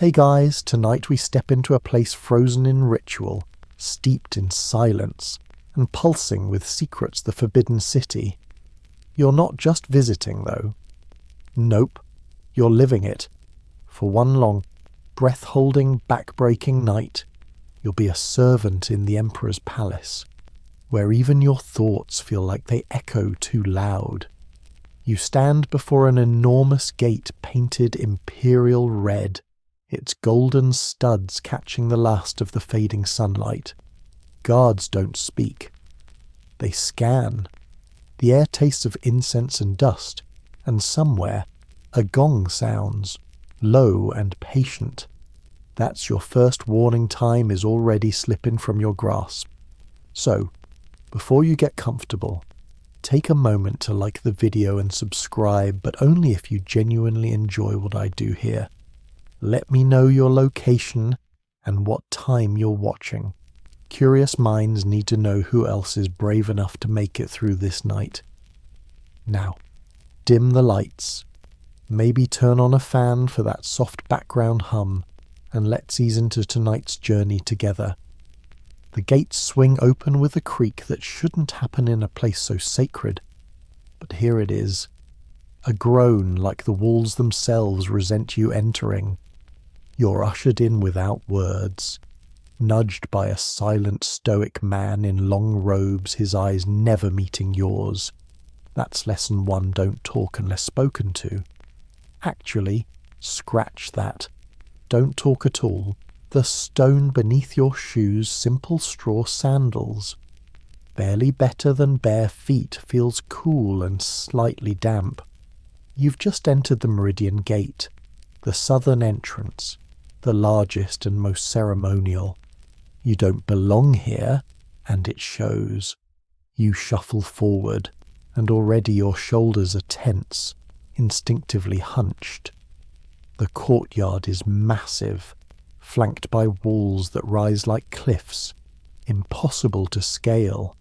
Hey guys, tonight we step into a place frozen in ritual, steeped in silence, and pulsing with secrets the Forbidden City. You're not just visiting, though. Nope, you're living it. For one long, breath-holding, back-breaking night, you'll be a servant in the Emperor's palace, where even your thoughts feel like they echo too loud. You stand before an enormous gate painted imperial red, its golden studs catching the last of the fading sunlight. Guards don't speak. They scan. The air tastes of incense and dust, and somewhere a gong sounds, low and patient. That's your first warning time is already slipping from your grasp. So, before you get comfortable, take a moment to like the video and subscribe, but only if you genuinely enjoy what I do here. Let me know your location and what time you're watching. Curious minds need to know who else is brave enough to make it through this night. Now, dim the lights. Maybe turn on a fan for that soft background hum, and let's ease into tonight's journey together. The gates swing open with a creak that shouldn't happen in a place so sacred. But here it is. A groan like the walls themselves resent you entering. You're ushered in without words, nudged by a silent stoic man in long robes, his eyes never meeting yours. That's lesson 1, don't talk unless spoken to. Actually, scratch that. Don't talk at all. The stone beneath your shoes, simple straw sandals. Barely better than bare feet, feels cool and slightly damp. You've just entered the Meridian Gate, the southern entrance, the largest and most ceremonial. You don't belong here, and it shows. You shuffle forward, and already your shoulders are tense, instinctively hunched. The courtyard is massive, flanked by walls that rise like cliffs, impossible to scale.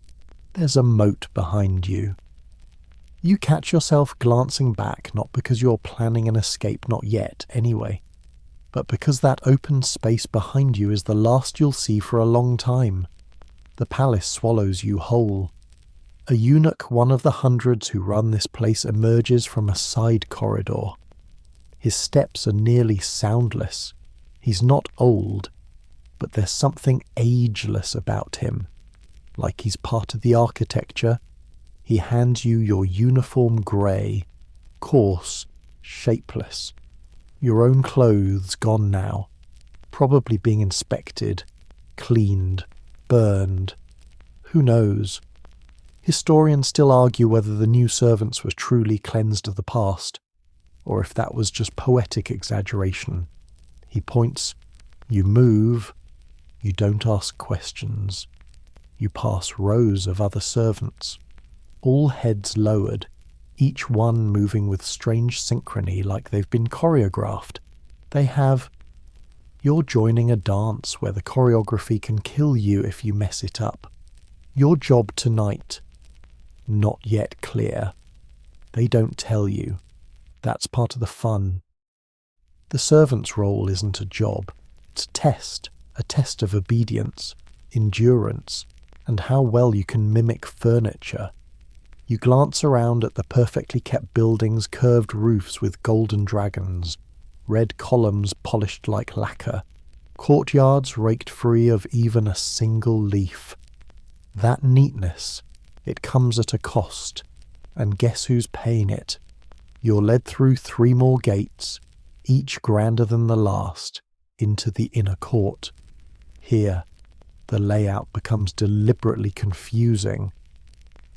There's a moat behind you. You catch yourself glancing back, not because you're planning an escape, not yet, anyway, but because that open space behind you is the last you'll see for a long time. The palace swallows you whole. A eunuch, one of the hundreds who run this place, emerges from a side corridor. His steps are nearly soundless. He's not old, but there's something ageless about him. Like he's part of the architecture, he hands you your uniform grey, coarse, shapeless. Your own clothes gone now, probably being inspected, cleaned, burned. Who knows? Historians still argue whether the new servants were truly cleansed of the past, or if that was just poetic exaggeration. He points. You move. You don't ask questions. You pass rows of other servants, all heads lowered, each one moving with strange synchrony like they've been choreographed. They have. You're joining a dance where the choreography can kill you if you mess it up. Your job tonight, not yet clear. They don't tell you. That's part of the fun. The servant's role isn't a job. It's a test of obedience, endurance, and how well you can mimic furniture. You glance around at the perfectly kept buildings' curved roofs with golden dragons, red columns polished like lacquer, courtyards raked free of even a single leaf. That neatness, it comes at a cost, and guess who's paying it? You're led through 3 more gates, each grander than the last, into the inner court. Here, the layout becomes deliberately confusing.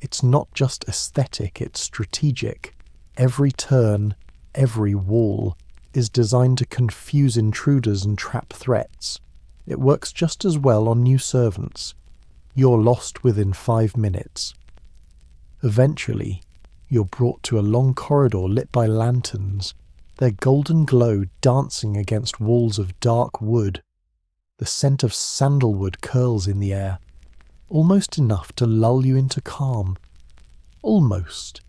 It's not just aesthetic, it's strategic. Every turn, every wall, is designed to confuse intruders and trap threats. It works just as well on new servants. You're lost within 5 minutes. Eventually, you're brought to a long corridor lit by lanterns, their golden glow dancing against walls of dark wood. The scent of sandalwood curls in the air, almost enough to lull you into calm. Almost.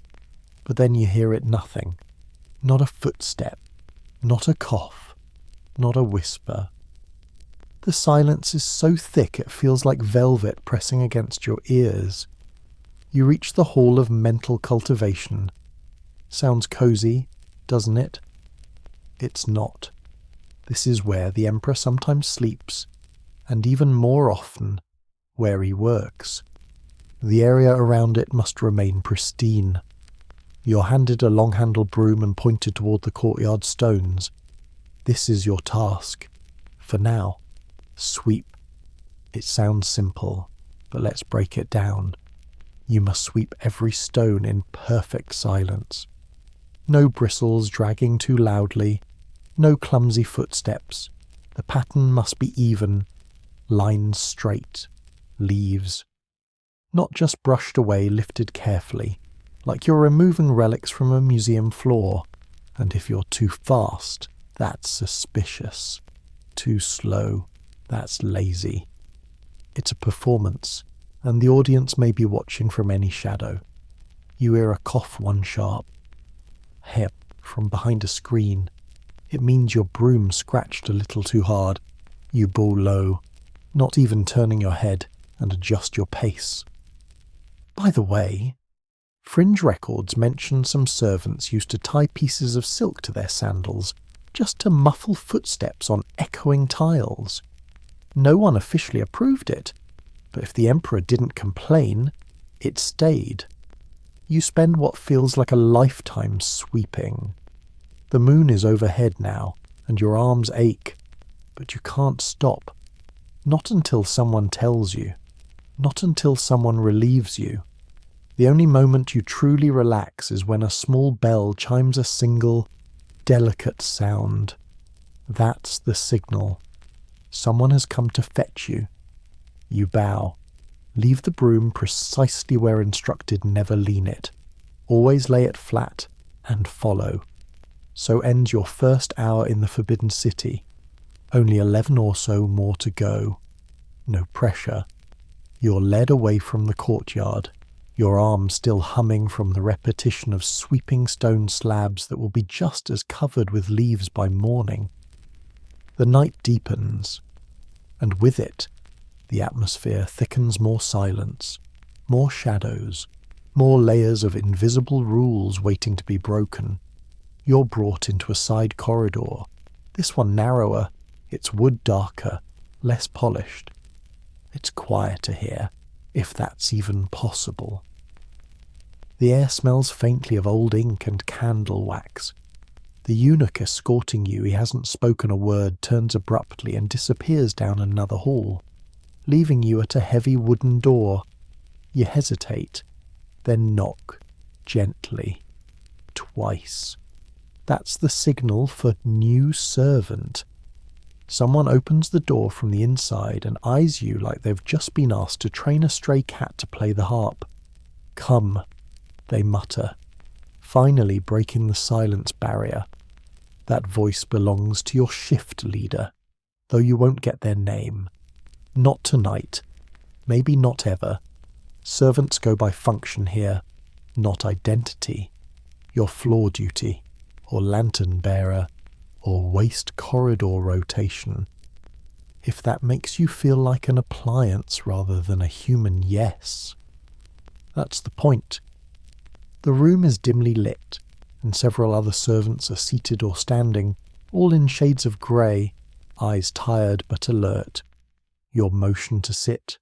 But then you hear it nothing. Not a footstep. Not a cough. not a whisper. The silence is so thick it feels like velvet pressing against your ears. You reach the hall of mental cultivation. Sounds cozy, doesn't it? It's not. This is where the Emperor sometimes sleeps, and even more often, where he works. The area around it must remain pristine. You're handed a long-handled broom and pointed toward the courtyard stones. This is your task. For now, sweep. It sounds simple, but let's break it down. You must sweep every stone in perfect silence. No bristles dragging too loudly, no clumsy footsteps. The pattern must be even, lines straight, leaves. Not just brushed away, lifted carefully, like you're removing relics from a museum floor. And if you're too fast, that's suspicious. Too slow, that's lazy. It's a performance, and the audience may be watching from any shadow. You hear a cough one sharp. Hep from behind a screen. It means your broom scratched a little too hard. You bow low, not even turning your head, and adjust your pace. By the way, fringe records mention some servants used to tie pieces of silk to their sandals just to muffle footsteps on echoing tiles. No one officially approved it, but if the Emperor didn't complain, it stayed. You spend what feels like a lifetime sweeping. The moon is overhead now, and your arms ache, but you can't stop. Not until someone tells you. Not until someone relieves you. The only moment you truly relax is when a small bell chimes a single, delicate sound. That's the signal. Someone has come to fetch you. You bow. Leave the broom precisely where instructed, never lean it. Always lay it flat and follow. So ends your first hour in the Forbidden City. Only 11 or so more to go. No pressure. You're led away from the courtyard, your arms still humming from the repetition of sweeping stone slabs that will be just as covered with leaves by morning. The night deepens, and with it, the atmosphere thickens. More silence, more shadows, more layers of invisible rules waiting to be broken. You're brought into a side corridor, this one narrower, its wood darker, less polished. It's quieter here, if that's even possible. The air smells faintly of old ink and candle wax. The eunuch escorting you, he hasn't spoken a word, turns abruptly and disappears down another hall, leaving you at a heavy wooden door. You hesitate, then knock, gently, twice. That's the signal for new servant. Someone opens the door from the inside and eyes you like they've just been asked to train a stray cat to play the harp. Come, they mutter, finally breaking the silence barrier. That voice belongs to your shift leader, though you won't get their name. Not tonight, maybe not ever. Servants go by function here, not identity. Your floor duty, or lantern bearer, or waste corridor rotation. If that makes you feel like an appliance rather than a human, yes. That's the point. The room is dimly lit, and several other servants are seated or standing, all in shades of grey, eyes tired but alert. Your motion to sit.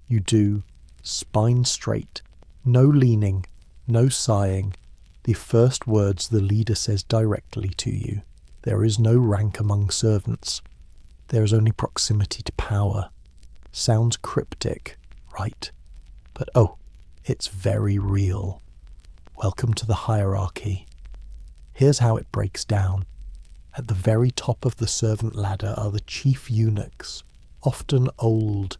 You do, spine straight, no leaning, no sighing. The first words the leader says directly to you. There is no rank among servants. There is only proximity to power. Sounds cryptic, right? But oh, it's very real. Welcome to the hierarchy. Here's how it breaks down. At the very top of the servant ladder are the chief eunuchs, often old,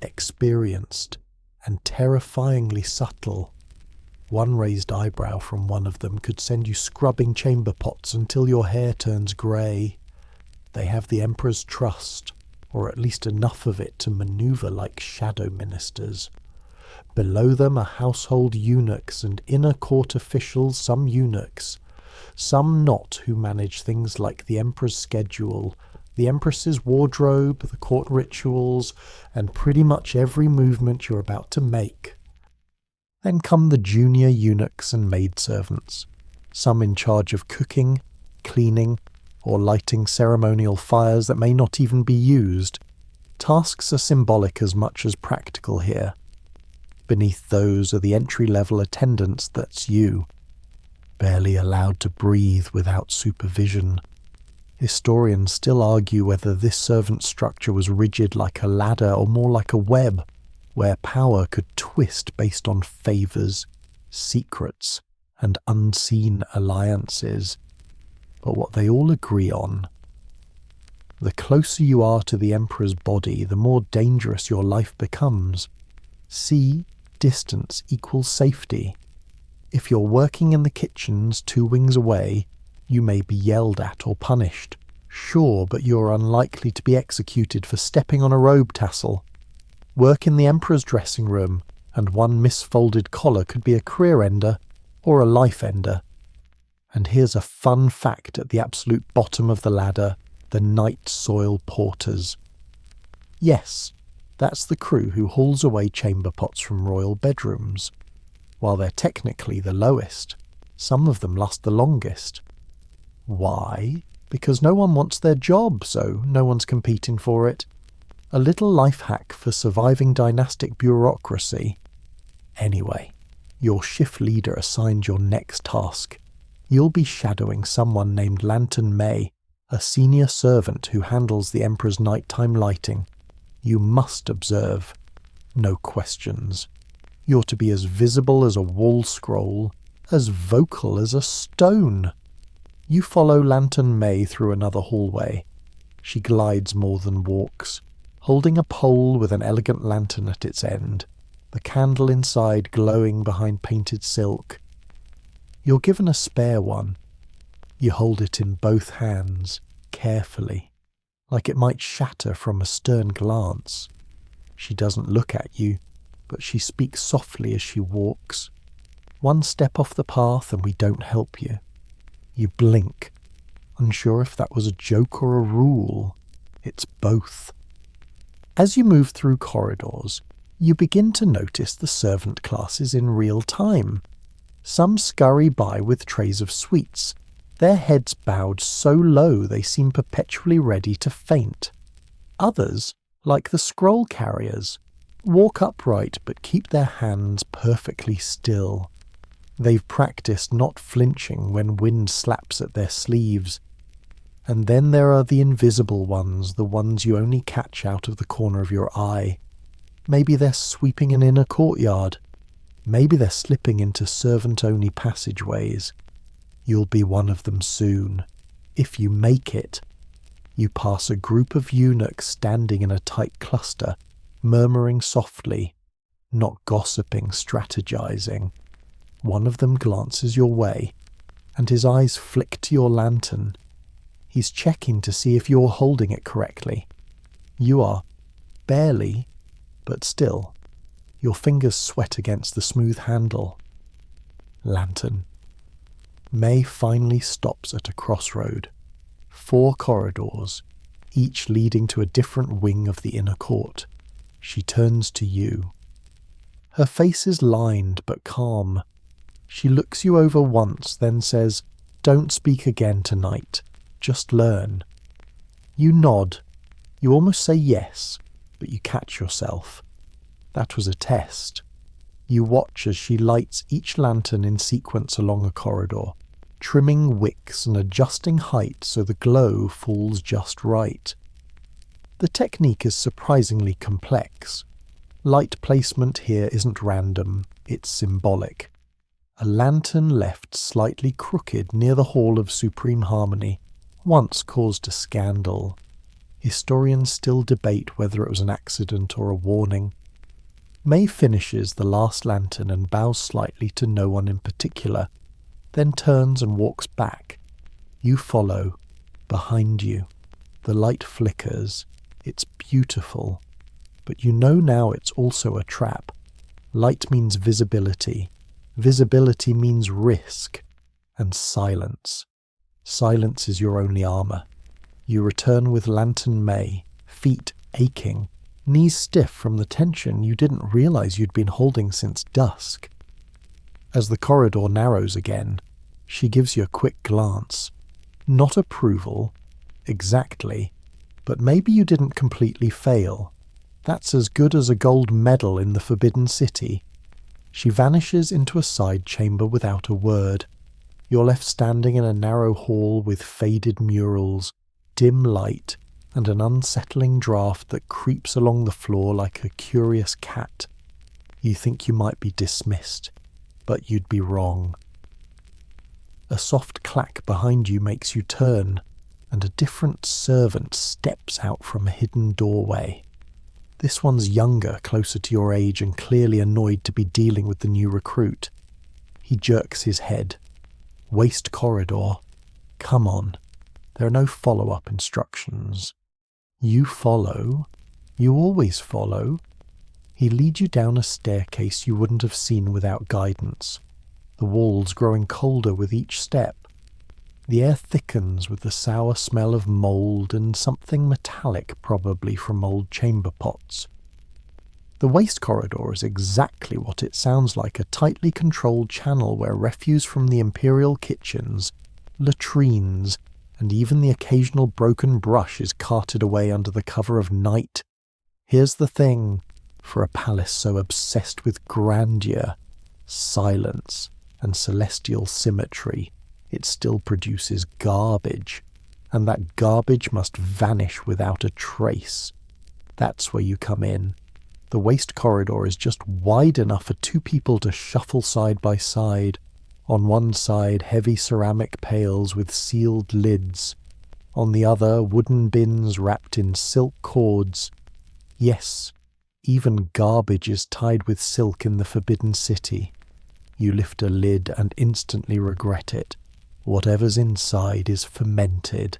experienced, and terrifyingly subtle. One raised eyebrow from one of them could send you scrubbing chamber pots until your hair turns grey. They have the Emperor's trust, or at least enough of it to maneuver like shadow ministers. Below them are household eunuchs and inner court officials, some eunuchs, some not, who manage things like the Emperor's schedule, The Empress's wardrobe, the court rituals, and pretty much every movement you're about to make. Then come the junior eunuchs and maidservants, some in charge of cooking, cleaning, or lighting ceremonial fires that may not even be used. Tasks are symbolic as much as practical here. Beneath those are the entry-level attendants, that's you, barely allowed to breathe without supervision. Historians still argue whether this servant structure was rigid like a ladder or more like a web, where power could twist based on favours, secrets, and unseen alliances. But what they all agree on: the closer you are to the Emperor's body, the more dangerous your life becomes. See, distance equals safety. If you're working in the kitchens 2 wings away, you may be yelled at or punished. Sure, but you're unlikely to be executed for stepping on a robe tassel. Work in the Emperor's dressing room, and one misfolded collar could be a career ender or a life ender. And here's a fun fact at the absolute bottom of the ladder: the night soil porters. Yes, that's the crew who hauls away chamber pots from royal bedrooms. While they're technically the lowest, some of them last the longest. Why? Because no one wants their job, so no one's competing for it. A little life hack for surviving dynastic bureaucracy. Anyway, your shift leader assigned your next task. You'll be shadowing someone named Lantern May, a senior servant who handles the Emperor's nighttime lighting. You must observe. No questions. You're to be as visible as a wall scroll, as vocal as a stone. You follow Lantern May through another hallway. She glides more than walks, holding a pole with an elegant lantern at its end, the candle inside glowing behind painted silk. You're given a spare one. You hold it in both hands, carefully, like it might shatter from a stern glance. She doesn't look at you, but she speaks softly as she walks. One step off the path and we don't help you. You blink, unsure if that was a joke or a rule. It's both. As you move through corridors, you begin to notice the servant classes in real time. Some scurry by with trays of sweets, their heads bowed so low they seem perpetually ready to faint. Others, like the scroll carriers, walk upright but keep their hands perfectly still. They've practiced not flinching when wind slaps at their sleeves. And then there are the invisible ones, the ones you only catch out of the corner of your eye. Maybe they're sweeping an inner courtyard. Maybe they're slipping into servant-only passageways. You'll be one of them soon, if you make it. You pass a group of eunuchs standing in a tight cluster, murmuring softly, not gossiping, strategizing. One of them glances your way, and his eyes flick to your lantern. He's checking to see if you're holding it correctly. You are, barely, but still. Your fingers sweat against the smooth handle. Lantern. May finally stops at a crossroad. 4 corridors, each leading to a different wing of the inner court. She turns to you. Her face is lined but calm. She looks you over once, then says, "Don't speak again tonight. Just learn." You nod. You almost say yes, but you catch yourself. That was a test. You watch as she lights each lantern in sequence along a corridor, trimming wicks and adjusting height so the glow falls just right. The technique is surprisingly complex. Light placement here isn't random, it's symbolic. A lantern left slightly crooked near the Hall of Supreme Harmony once caused a scandal. Historians still debate whether it was an accident or a warning. May finishes the last lantern and bows slightly to no one in particular, then turns and walks back. You follow, behind you. The light flickers. It's beautiful. But you know now it's also a trap. Light means visibility. Visibility means risk. And silence. Silence is your only armor. You return with Lantern May, feet aching, knees stiff from the tension you didn't realize you'd been holding since dusk. As the corridor narrows again, she gives you a quick glance. Not approval, exactly, but maybe you didn't completely fail. That's as good as a gold medal in the Forbidden City. She vanishes into a side chamber without a word. You're left standing in a narrow hall with faded murals, dim light, and an unsettling draft that creeps along the floor like a curious cat. You think you might be dismissed, but you'd be wrong. A soft clack behind you makes you turn, and a different servant steps out from a hidden doorway. This one's younger, closer to your age, and clearly annoyed to be dealing with the new recruit. He jerks his head. Waste corridor. Come on. There are no follow-up instructions. You follow. You always follow. He leads you down a staircase you wouldn't have seen without guidance. The walls growing colder with each step. The air thickens with the sour smell of mould and something metallic, probably from old chamber pots. The waste corridor is exactly what it sounds like, a tightly controlled channel where refuse from the imperial kitchens, latrines, and even the occasional broken brush is carted away under the cover of night. Here's the thing, for a palace so obsessed with grandeur, silence, and celestial symmetry, it still produces garbage, and that garbage must vanish without a trace. That's where you come in. The waste corridor is just wide enough for two people to shuffle side by side. On one side, heavy ceramic pails with sealed lids. On the other, wooden bins wrapped in silk cords. Yes, even garbage is tied with silk in the Forbidden City. You lift a lid and instantly regret it. Whatever's inside is fermented.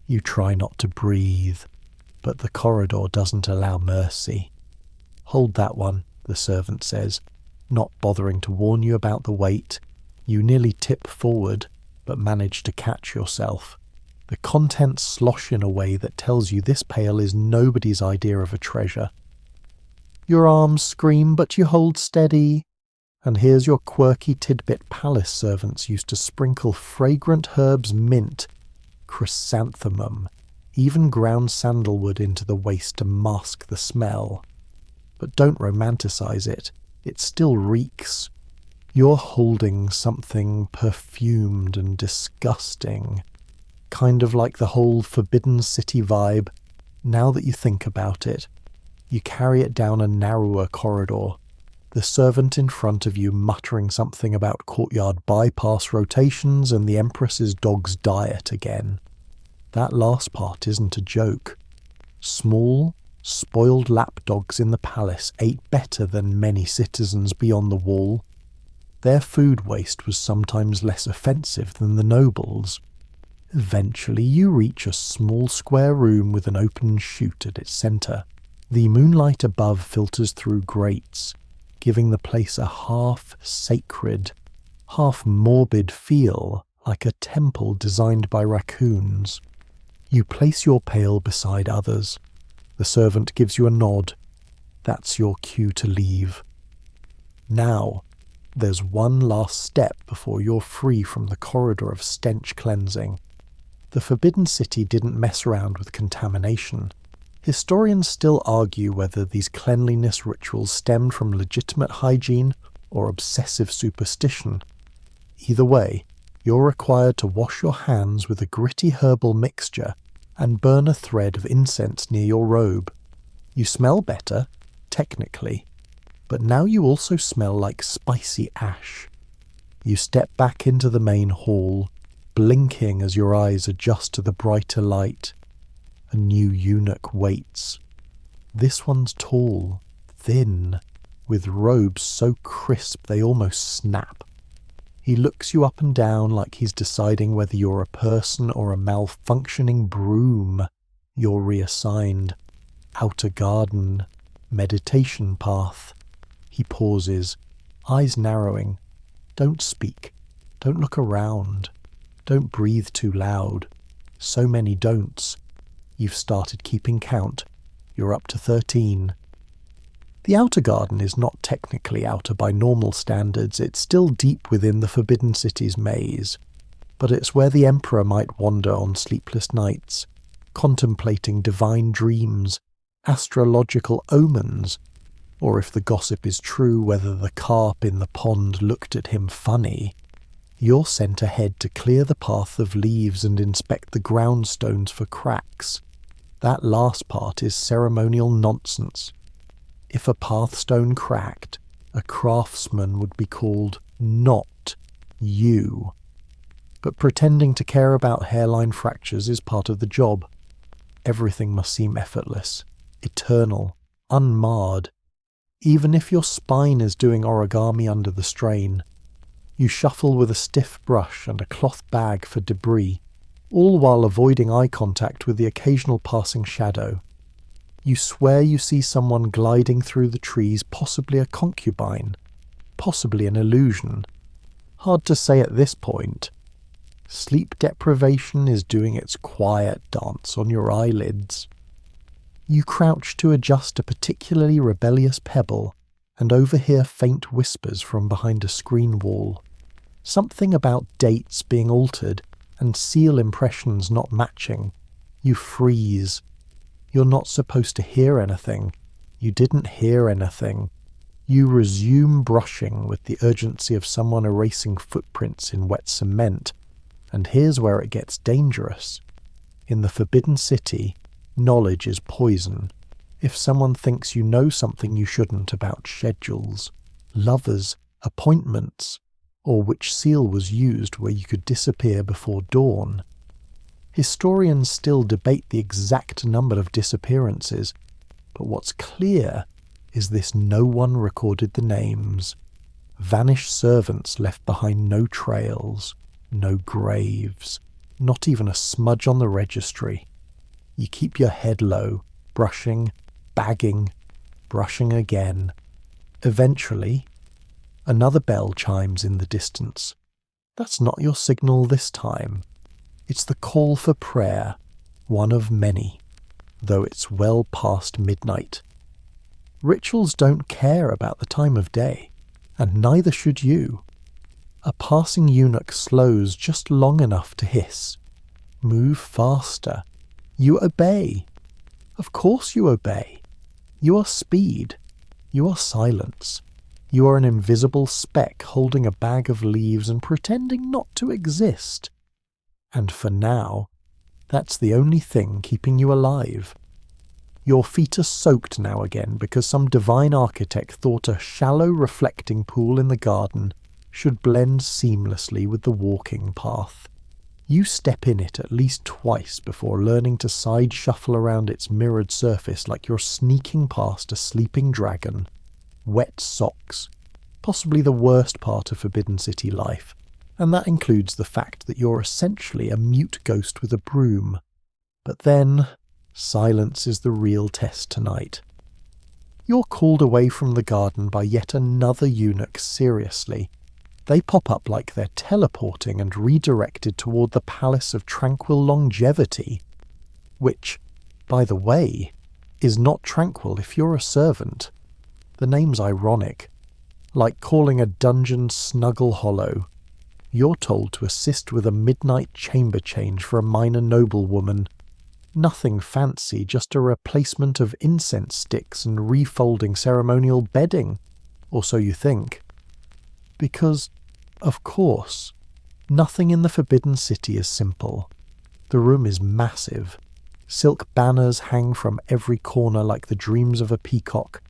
You try not to breathe, but the corridor doesn't allow mercy. Hold that one, the servant says, not bothering to warn you about the weight. You nearly tip forward, but manage to catch yourself. The contents slosh in a way that tells you this pail is nobody's idea of a treasure. Your arms scream, but you hold steady. And here's your quirky tidbit palace servants used to sprinkle fragrant herbs, mint, chrysanthemum, even ground sandalwood into the waste to mask the smell. But don't romanticize it. It still reeks. You're holding something perfumed and disgusting. Kind of like the whole Forbidden City vibe. Now that you think about it, you carry it down a narrower corridor. The servant in front of you muttering something about courtyard bypass rotations and the Empress's dog's diet again. That last part isn't a joke. Small, spoiled lapdogs in the palace ate better than many citizens beyond the wall. Their food waste was sometimes less offensive than the nobles. Eventually you reach a small square room with an open chute at its centre. The moonlight above filters through grates, giving the place a half-sacred, half-morbid feel, like a temple designed by raccoons. You place your pail beside others. The servant gives you a nod. That's your cue to leave. Now, there's one last step before you're free from the corridor of stench cleansing. The Forbidden City didn't mess around with contamination. Historians still argue whether these cleanliness rituals stemmed from legitimate hygiene or obsessive superstition. Either way, you're required to wash your hands with a gritty herbal mixture and burn a thread of incense near your robe. You smell better, technically, but now you also smell like spicy ash. You step back into the main hall, blinking as your eyes adjust to the brighter light. A new eunuch waits. This one's tall, thin, with robes so crisp they almost snap. He looks you up and down like he's deciding whether you're a person or a malfunctioning broom. You're reassigned. Outer garden. Meditation path. He pauses, eyes narrowing. Don't speak. Don't look around. Don't breathe too loud. So many don'ts. You've started keeping count. You're up to 13. The outer garden is not technically outer by normal standards. It's still deep within the Forbidden City's maze. But it's where the Emperor might wander on sleepless nights, contemplating divine dreams, astrological omens, or if the gossip is true, whether the carp in the pond looked at him funny. You're sent ahead to clear the path of leaves and inspect the groundstones for cracks. That last part is ceremonial nonsense. If a pathstone cracked, a craftsman would be called not you. But pretending to care about hairline fractures is part of the job. Everything must seem effortless, eternal, unmarred. Even if your spine is doing origami under the strain. You shuffle with a stiff brush and a cloth bag for debris, all while avoiding eye contact with the occasional passing shadow. You swear you see someone gliding through the trees, possibly a concubine, possibly an illusion. Hard to say at this point. Sleep deprivation is doing its quiet dance on your eyelids. You crouch to adjust a particularly rebellious pebble and overhear faint whispers from behind a screen wall. Something about dates being altered and seal impressions not matching. You freeze. You're not supposed to hear anything. You didn't hear anything. You resume brushing with the urgency of someone erasing footprints in wet cement. And here's where it gets dangerous. In the Forbidden City, knowledge is poison. If someone thinks you know something you shouldn't about schedules, lovers, appointments, or which seal was used where you could disappear before dawn. Historians still debate the exact number of disappearances, but what's clear is this: no one recorded the names. Vanished servants left behind no trails, no graves, not even a smudge on the registry. You keep your head low, brushing, bagging, brushing again. Eventually, another bell chimes in the distance. That's not your signal this time. It's the call for prayer, one of many, though it's well past midnight. Rituals don't care about the time of day, and neither should you. A passing eunuch slows just long enough to hiss. Move faster. You obey. Of course you obey. You are speed. You are silence. You are an invisible speck holding a bag of leaves and pretending not to exist. And for now, that's the only thing keeping you alive. Your feet are soaked now again because some divine architect thought a shallow reflecting pool in the garden should blend seamlessly with the walking path. You step in it at least twice before learning to side shuffle around its mirrored surface like you're sneaking past a sleeping dragon. Wet socks. Possibly the worst part of Forbidden City life, and that includes the fact that you're essentially a mute ghost with a broom. But then, silence is the real test tonight. You're called away from the garden by yet another eunuch seriously. They pop up like they're teleporting and redirected toward the Palace of Tranquil Longevity, which, by the way, is not tranquil if you're a servant. The name's ironic, like calling a dungeon Snuggle Hollow. You're told to assist with a midnight chamber change for a minor noblewoman. Nothing fancy, just a replacement of incense sticks and refolding ceremonial bedding, or so you think. Because, of course, nothing in the Forbidden City is simple. The room is massive. Silk banners hang from every corner like the dreams of a peacock.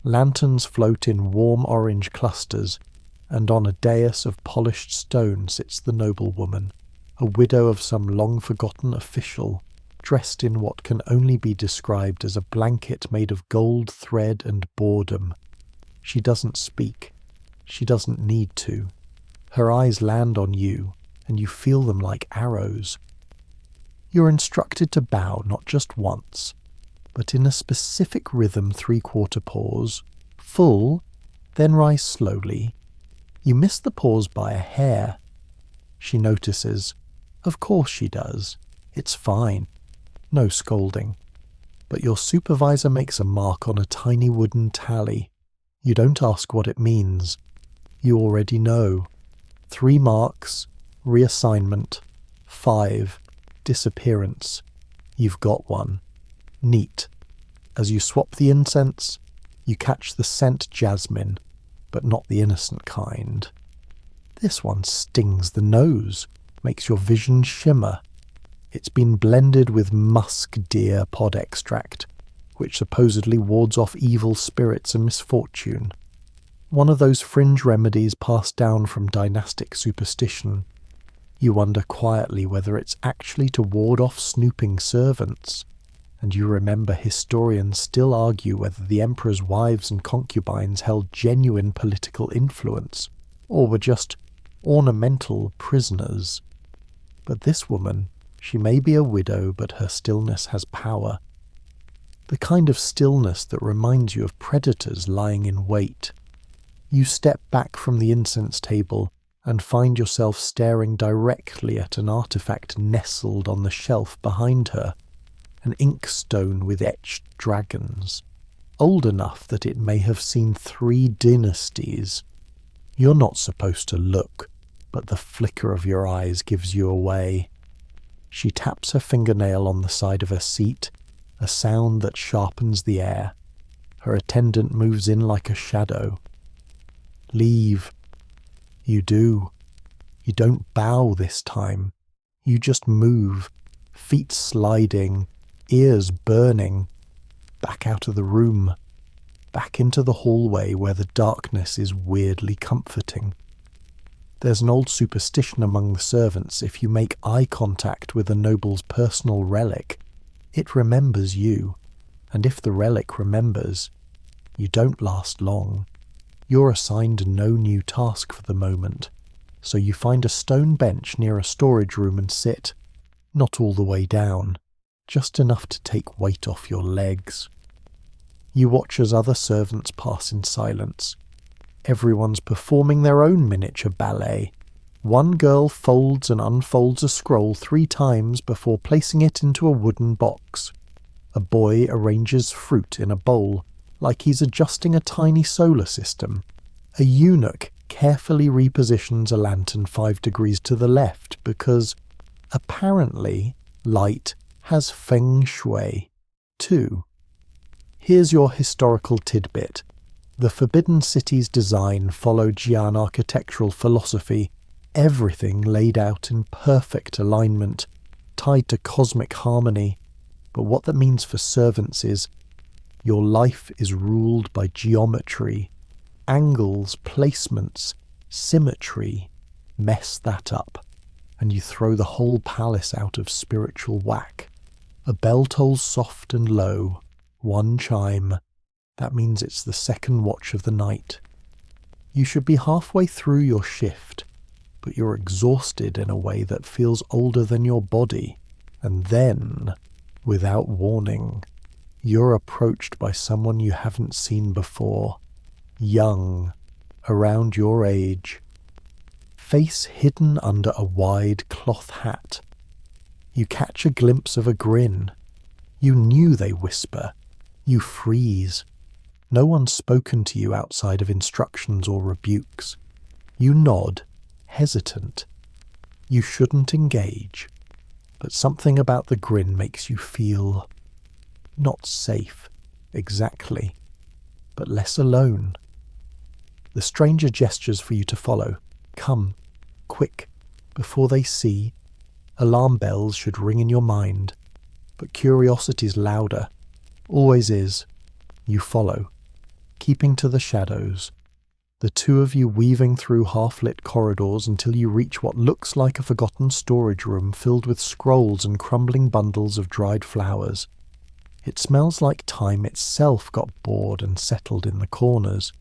Lanterns float in warm orange clusters, and on a dais of polished stone sits the noblewoman, a widow of some long-forgotten official, dressed in what can only be described as a blanket made of gold thread and boredom. She doesn't speak. She doesn't need to. Her eyes land on you, and you feel them like arrows. You're instructed to bow not just once, but in a specific rhythm 3/4 pause, full, then rise slowly. You miss the pause by a hair. She notices. Of course she does. It's fine. No scolding. But your supervisor makes a mark on a tiny wooden tally. You don't ask what it means. You already know. 3 marks, reassignment. 5, disappearance. You've got one. Neat. As you swap the incense, you catch the scent jasmine, but not the innocent kind. This one stings the nose, makes your vision shimmer. It's been blended with musk deer pod extract, which supposedly wards off evil spirits and misfortune. One of those fringe remedies passed down from dynastic superstition. You wonder quietly whether it's actually to ward off snooping servants, and you remember historians still argue whether the emperor's wives and concubines held genuine political influence, or were just ornamental prisoners. But this woman, she may be a widow, but her stillness has power. The kind of stillness that reminds you of predators lying in wait. You step back from the incense table and find yourself staring directly at an artifact nestled on the shelf behind her, an inkstone with etched dragons, old enough that it may have seen 3 dynasties. You're not supposed to look, but the flicker of your eyes gives you away. She taps her fingernail on the side of her seat, a sound that sharpens the air. Her attendant moves in like a shadow. Leave. You do. You don't bow this time. You just move, feet sliding, ears burning, back out of the room, back into the hallway where the darkness is weirdly comforting. There's an old superstition among the servants: if you make eye contact with a noble's personal relic, it remembers you, and if the relic remembers, you don't last long. You're assigned no new task for the moment, so you find a stone bench near a storage room and sit, not all the way down, just enough to take weight off your legs. You watch as other servants pass in silence. Everyone's performing their own miniature ballet. One girl folds and unfolds a scroll 3 times before placing it into a wooden box. A boy arranges fruit in a bowl, like he's adjusting a tiny solar system. A eunuch carefully repositions a lantern 5 degrees to the left because, apparently, light has feng shui, too. Here's your historical tidbit. The Forbidden City's design followed Jian architectural philosophy, everything laid out in perfect alignment, tied to cosmic harmony. But what that means for servants is, your life is ruled by geometry. Angles, placements, symmetry mess that up, and you throw the whole palace out of spiritual whack. A bell tolls soft and low, 1 chime. That means it's the 2nd watch of the night. You should be halfway through your shift, but you're exhausted in a way that feels older than your body. And then, without warning, you're approached by someone you haven't seen before. Young, around your age. Face hidden under a wide cloth hat. You catch a glimpse of a grin. You knew they whisper. You freeze. No one's spoken to you outside of instructions or rebukes. You nod, hesitant. You shouldn't engage, but something about the grin makes you feel not safe, exactly, but less alone. The stranger gestures for you to follow. Come, quick, before they see. Alarm bells should ring in your mind, but curiosity's louder, always is. You follow, keeping to the shadows, the 2 of you weaving through half-lit corridors until you reach what looks like a forgotten storage room filled with scrolls and crumbling bundles of dried flowers. It smells like time itself got bored and settled in the corners.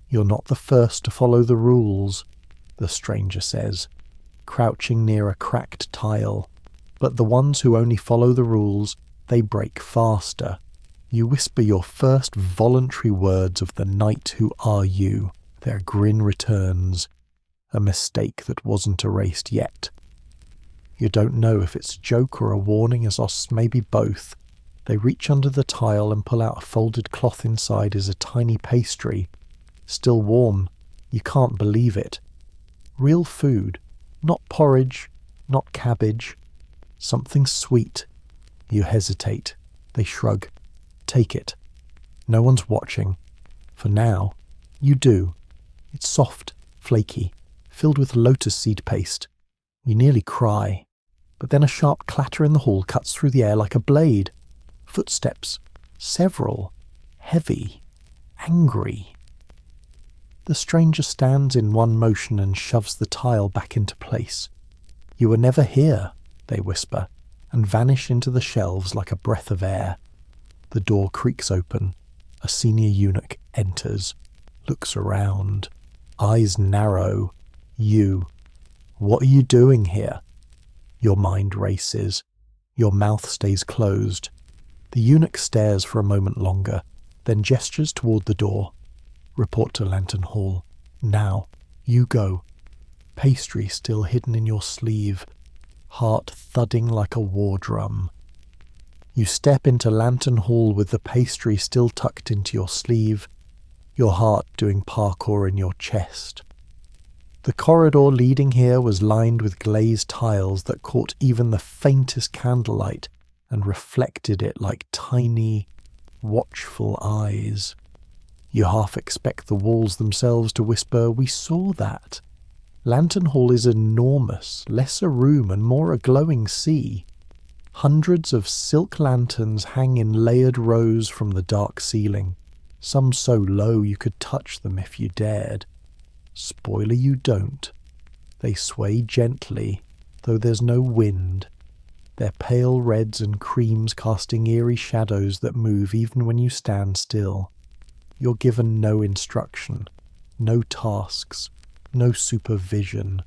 You're not the first to follow the rules, the stranger says, crouching near a cracked tile, but the ones who only follow the rules, they break faster. You whisper your first voluntary words of the night who are you. Their grin returns, a mistake that wasn't erased yet. You don't know if it's a joke or a warning, as maybe both. They reach under the tile and pull out a folded cloth. Inside is a tiny pastry. Still warm. You can't believe it. Real food. Not porridge, not cabbage. Something sweet. You hesitate. They shrug. Take it. No one's watching. For now. You do. It's soft, flaky, filled with lotus seed paste. You nearly cry. But then a sharp clatter in the hall cuts through the air like a blade. Footsteps. Several. Heavy. Angry. The stranger stands in one motion and shoves the tile back into place. You were never here, they whisper, and vanish into the shelves like a breath of air. The door creaks open. A senior eunuch enters, looks around, eyes narrow. You. What are you doing here? Your mind races. Your mouth stays closed. The eunuch stares for a moment longer, then gestures toward the door. Report to Lantern Hall. Now. You go. Pastry still hidden in your sleeve. Heart thudding like a war drum. You step into Lantern Hall with the pastry still tucked into your sleeve, your heart doing parkour in your chest. The corridor leading here was lined with glazed tiles that caught even the faintest candlelight and reflected it like tiny, watchful eyes. You half expect the walls themselves to whisper, "We saw that." Lantern Hall is enormous, less a room and more a glowing sea. Hundreds of silk lanterns hang in layered rows from the dark ceiling, some so low you could touch them if you dared. Spoiler, you don't. They sway gently, though there's no wind. Their pale reds and creams casting eerie shadows that move even when you stand still. You're given no instruction, no tasks, no supervision.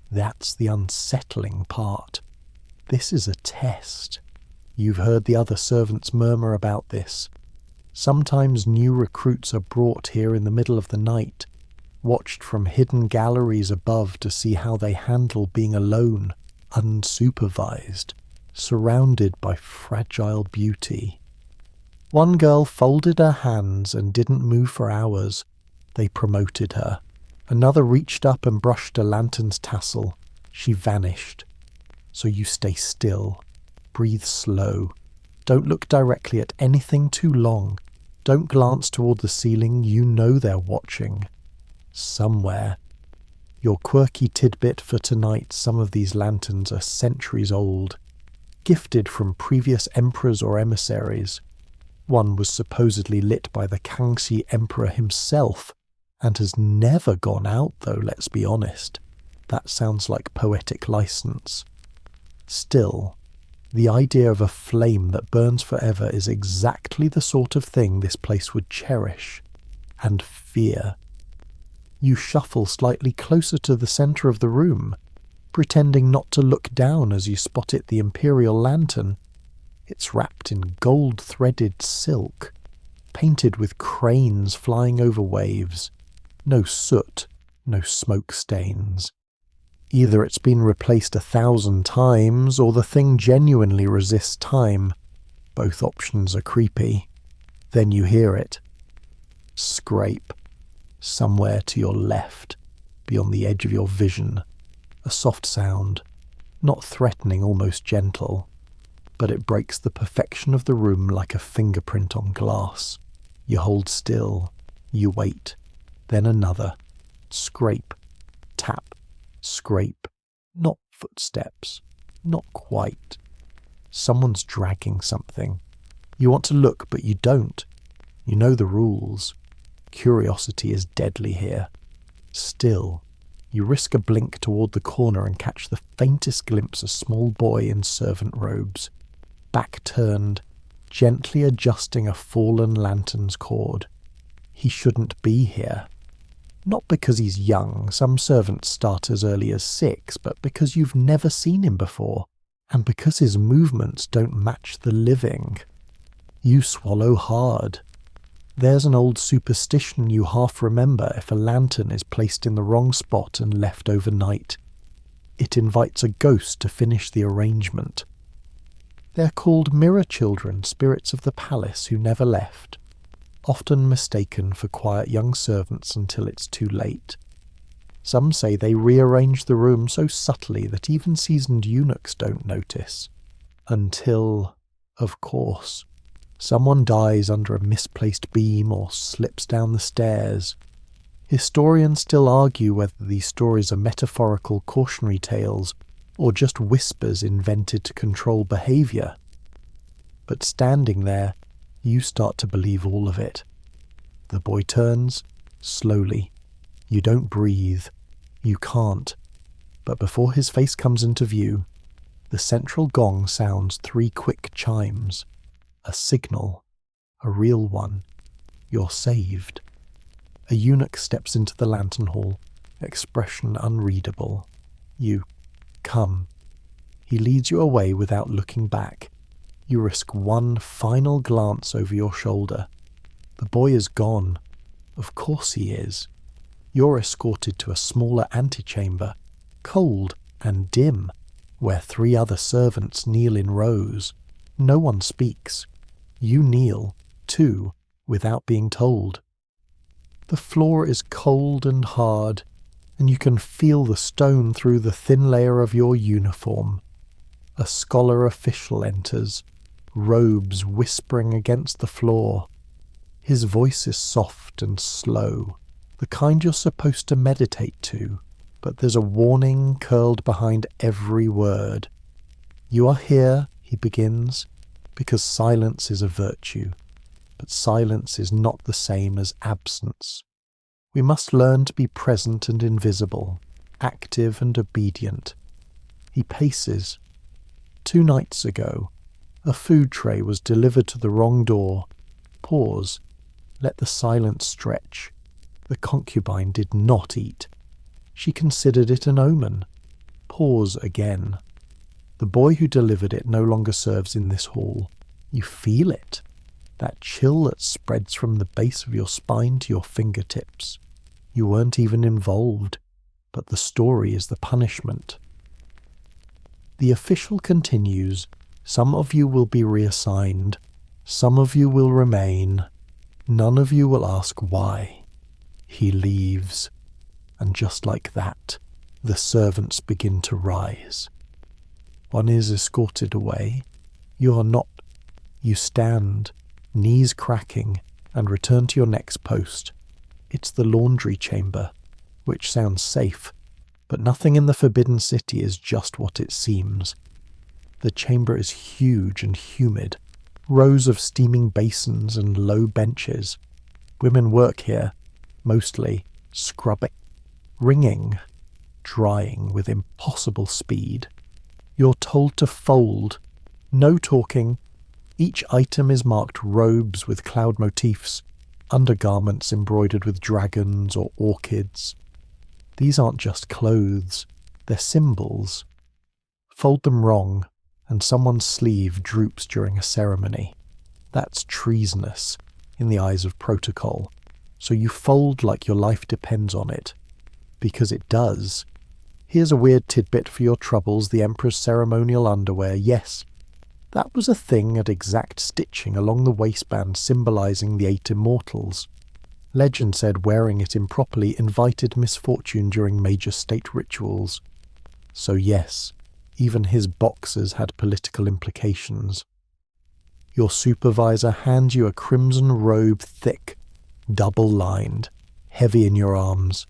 That's the unsettling part. This is a test. You've heard the other servants murmur about this. Sometimes new recruits are brought here in the middle of the night, watched from hidden galleries above to see how they handle being alone, unsupervised, surrounded by fragile beauty. One girl folded her hands and didn't move for hours. They promoted her. Another reached up and brushed a lantern's tassel. She vanished. So you stay still. Breathe slow. Don't look directly at anything too long. Don't glance toward the ceiling. You know they're watching. Somewhere. Your quirky tidbit for tonight: some of these lanterns are centuries old, gifted from previous emperors or emissaries. One was supposedly lit by the Kangxi emperor himself, and has never gone out, though, let's be honest. That sounds like poetic license. Still, the idea of a flame that burns forever is exactly the sort of thing this place would cherish and fear. You shuffle slightly closer to the centre of the room, pretending not to look down as you spot the imperial lantern. It's wrapped in gold-threaded silk, painted with cranes flying over waves. No soot, no smoke stains. Either it's been replaced 1,000 times, or the thing genuinely resists time. Both options are creepy. Then you hear it. Scrape. Somewhere to your left, beyond the edge of your vision. A soft sound, not threatening, almost gentle. But it breaks the perfection of the room like a fingerprint on glass. You hold still. You wait. Then another. Scrape. Tap. Scrape. Not footsteps. Not quite. Someone's dragging something. You want to look, but you don't. You know the rules. Curiosity is deadly here. Still, you risk a blink toward the corner and catch the faintest glimpse of a small boy in servant robes, back turned, gently adjusting a fallen lantern's cord. He shouldn't be here. Not because he's young, some servants start as early as 6, but because you've never seen him before, and because his movements don't match the living. You swallow hard. There's an old superstition you half remember if a lantern is placed in the wrong spot and left overnight. It invites a ghost to finish the arrangement. They're called mirror children, spirits of the palace who never left, often mistaken for quiet young servants until it's too late. Some say they rearrange the room so subtly that even seasoned eunuchs don't notice. Until, of course, someone dies under a misplaced beam or slips down the stairs. Historians still argue whether these stories are metaphorical cautionary tales or just whispers invented to control behaviour. But standing there, you start to believe all of it. The boy turns, slowly. You don't breathe. You can't. But before his face comes into view, the central gong sounds 3 quick chimes. A signal. A real one. You're saved. A eunuch steps into the lantern hall, expression unreadable. You come. He leads you away without looking back. You risk one final glance over your shoulder. The boy is gone. Of course he is. You're escorted to a smaller antechamber, cold and dim, where 3 other servants kneel in rows. No one speaks. You kneel, too, without being told. The floor is cold and hard, and you can feel the stone through the thin layer of your uniform. A scholar official enters, robes whispering against the floor. His voice is soft and slow, the kind you're supposed to meditate to, but there's a warning curled behind every word. You are here, he begins, because silence is a virtue, but silence is not the same as absence. We must learn to be present and invisible, active and obedient. He paces. 2 nights ago, a food tray was delivered to the wrong door. Pause. Let the silence stretch. The concubine did not eat. She considered it an omen. Pause again. The boy who delivered it no longer serves in this hall. You feel it. That chill that spreads from the base of your spine to your fingertips. You weren't even involved, but the story is the punishment. The official continues. Some of you will be reassigned. Some of you will remain. None of you will ask why. He leaves. And just like that, the servants begin to rise. One is escorted away. You are not. You stand, knees cracking, and return to your next post. It's the laundry chamber, which sounds safe, but nothing in the Forbidden City is just what it seems. The chamber is huge and humid, rows of steaming basins and low benches. Women work here, mostly scrubbing, wringing, drying with impossible speed. You're told to fold. No talking. Each item is marked robes with cloud motifs, undergarments embroidered with dragons or orchids. These aren't just clothes, they're symbols. Fold them wrong, and someone's sleeve droops during a ceremony. That's treasonous in the eyes of protocol, so you fold like your life depends on it. Because it does. Here's a weird tidbit for your troubles: the Emperor's ceremonial underwear. Yes, that was a thing at exact stitching along the waistband symbolizing the 8 immortals. Legend said wearing it improperly invited misfortune during major state rituals. So yes, even his boxers had political implications. Your supervisor hands you a crimson robe, thick, double-lined, heavy in your arms.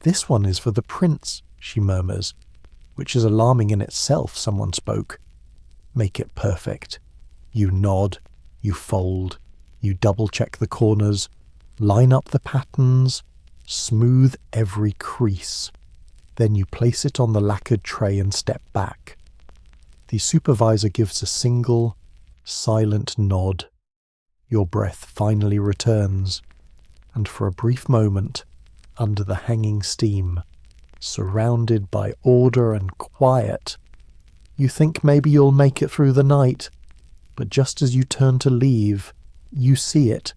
"This one is for the prince," she murmurs, which is alarming in itself, someone spoke. Make it perfect. You nod, you fold, you double-check the corners, line up the patterns, smooth every crease. Then you place it on the lacquered tray and step back. The supervisor gives a single, silent nod. Your breath finally returns, and for a brief moment, under the hanging steam, surrounded by order and quiet, you think maybe you'll make it through the night, but just as you turn to leave, you see it.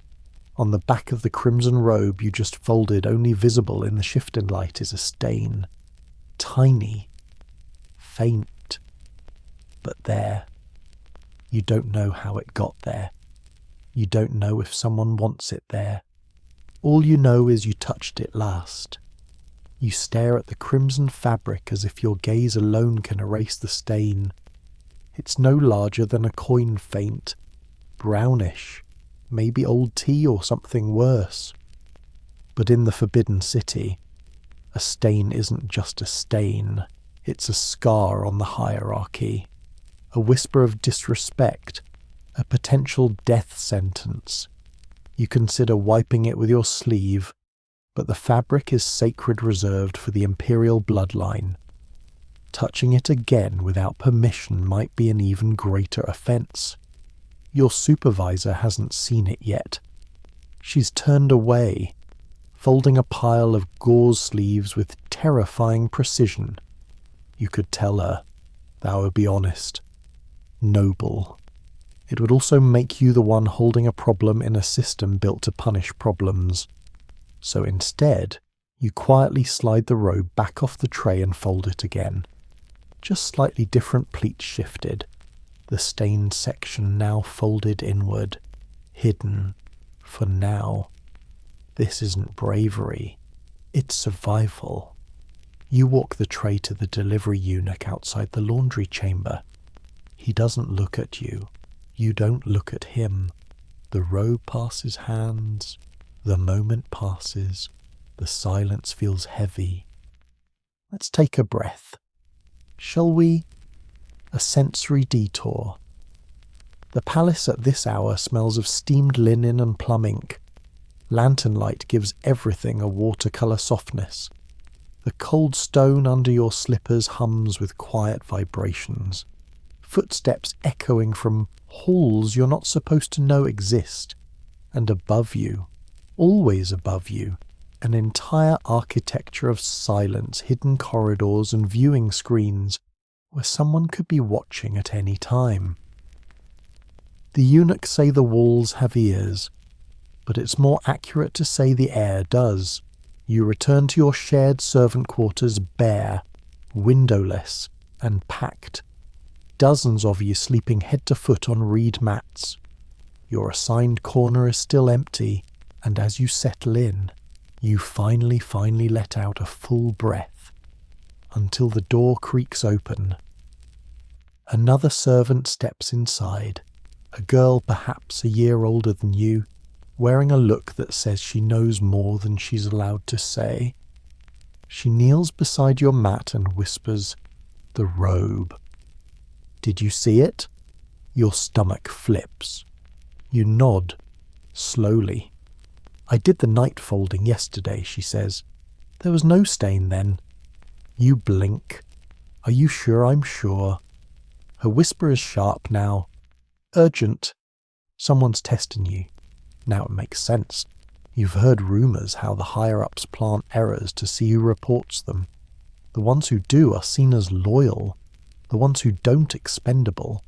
On the back of the crimson robe you just folded, only visible in the shifting light, is a stain. Tiny, faint. But there. You don't know how it got there. You don't know if someone wants it there. All you know is you touched it last. You stare at the crimson fabric as if your gaze alone can erase the stain. It's no larger than a coin feint, brownish, maybe old tea or something worse. But in the Forbidden City, a stain isn't just a stain, it's a scar on the hierarchy, a whisper of disrespect, a potential death sentence. You consider wiping it with your sleeve, but the fabric is sacred reserved for the imperial bloodline. Touching it again without permission might be an even greater offence. Your supervisor hasn't seen it yet. She's turned away, folding a pile of gauze sleeves with terrifying precision. You could tell her, that would be honest, noble. It would also make you the one holding a problem in a system built to punish problems. So instead, you quietly slide the robe back off the tray and fold it again. Just slightly different pleats shifted. The stained section now folded inward, hidden, for now. This isn't bravery, it's survival. You walk the tray to the delivery eunuch outside the laundry chamber. He doesn't look at you. You don't look at him. The robe passes hands. The moment passes. The silence feels heavy. Let's take a breath. Shall we? A sensory detour. The palace at this hour smells of steamed linen and plum ink. Lantern light gives everything a watercolour softness. The cold stone under your slippers hums with quiet vibrations. Footsteps echoing from halls you're not supposed to know exist. And above you, always above you, an entire architecture of silence, hidden corridors and viewing screens where someone could be watching at any time. The eunuchs say the walls have ears, but it's more accurate to say the air does. You return to your shared servant quarters bare, windowless, and packed. Dozens of you sleeping head to foot on reed mats. Your assigned corner is still empty, and as you settle in, you finally let out a full breath, until the door creaks open. Another servant steps inside, a girl perhaps a year older than you, wearing a look that says she knows more than she's allowed to say. She kneels beside your mat and whispers, "The robe." Did you see it? Your stomach flips. You nod, slowly. I did the night folding yesterday, she says. There was no stain then. You blink. Are you sure I'm sure? Her whisper is sharp now. Urgent. Someone's testing you. Now it makes sense. You've heard rumours how the higher-ups plant errors to see who reports them. The ones who do are seen as loyal. The ones who don't expendable.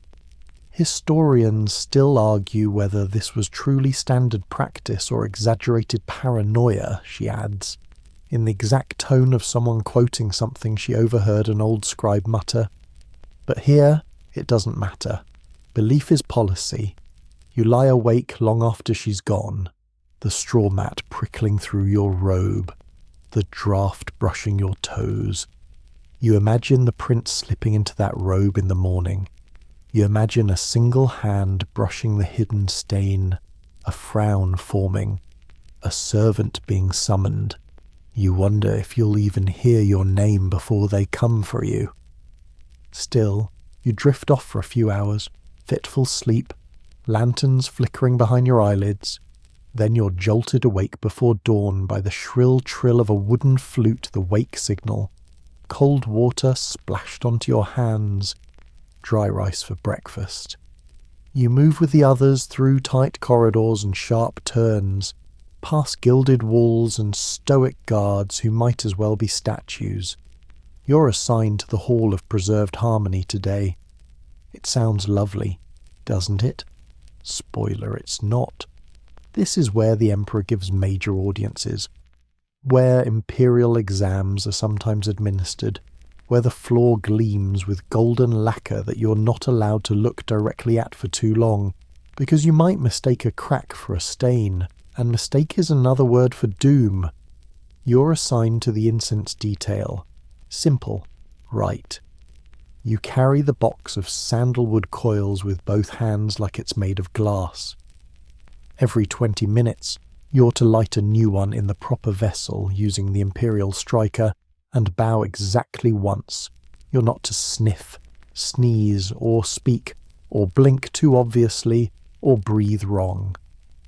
Historians still argue whether this was truly standard practice or exaggerated paranoia, she adds, in the exact tone of someone quoting something she overheard an old scribe mutter. But here, it doesn't matter. Belief is policy. You lie awake long after she's gone, the straw mat prickling through your robe, the draft brushing your toes. You imagine the prince slipping into that robe in the morning. You imagine a single hand brushing the hidden stain, a frown forming, a servant being summoned. You wonder if you'll even hear your name before they come for you. Still, you drift off for a few hours, fitful sleep, lanterns flickering behind your eyelids. Then you're jolted awake before dawn by the shrill trill of a wooden flute, the wake signal. Cold water splashed onto your hands. Dry rice for breakfast. You move with the others through tight corridors and sharp turns, past gilded walls and stoic guards who might as well be statues. You're assigned to the Hall of Preserved Harmony today. It sounds lovely, doesn't it? Spoiler, it's not. This is where the Emperor gives major audiences, where imperial exams are sometimes administered, where the floor gleams with golden lacquer that you're not allowed to look directly at for too long, because you might mistake a crack for a stain, and mistake is another word for doom. You're assigned to the incense detail. Simple, right. You carry the box of sandalwood coils with both hands like it's made of glass. Every 20 minutes, you're to light a new one in the proper vessel using the imperial striker and bow exactly once. You're not to sniff, sneeze, or speak, or blink too obviously, or breathe wrong.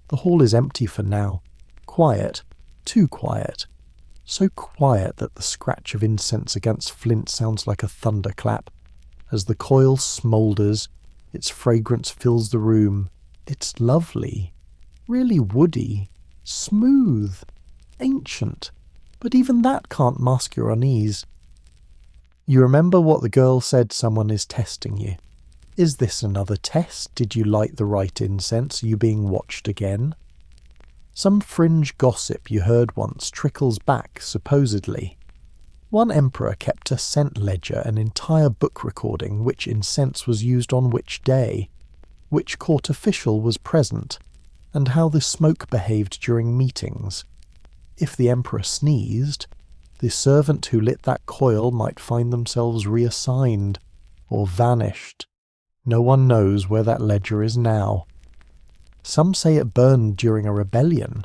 The hall is empty for now. Quiet, too quiet. So quiet that the scratch of incense against flint sounds like a thunderclap. As the coil smoulders, its fragrance fills the room. It's lovely, really woody, smooth, ancient, but even that can't mask your unease. You remember what the girl said someone is testing you. Is this another test? Did you light the right incense? Are you being watched again? Some fringe gossip you heard once trickles back, supposedly. One emperor kept a scent ledger, an entire book recording which incense was used on which day, which court official was present, and how the smoke behaved during meetings. If the emperor sneezed, the servant who lit that coil might find themselves reassigned, or vanished. No one knows where that ledger is now. Some say it burned during a rebellion.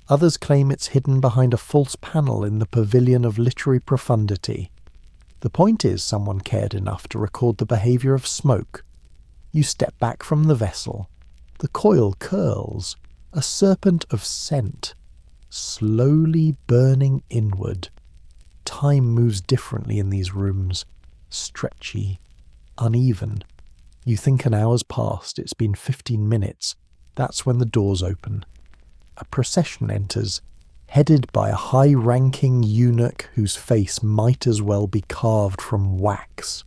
Others claim it's hidden behind a false panel in the Pavilion of Literary Profundity. The point is someone cared enough to record the behaviour of smoke. You step back from the vessel. The coil curls, a serpent of scent, slowly burning inward. Time moves differently in these rooms, stretchy, uneven. You think an hour's passed, it's been 15 minutes. That's when the doors open. A procession enters, headed by a high-ranking eunuch whose face might as well be carved from wax.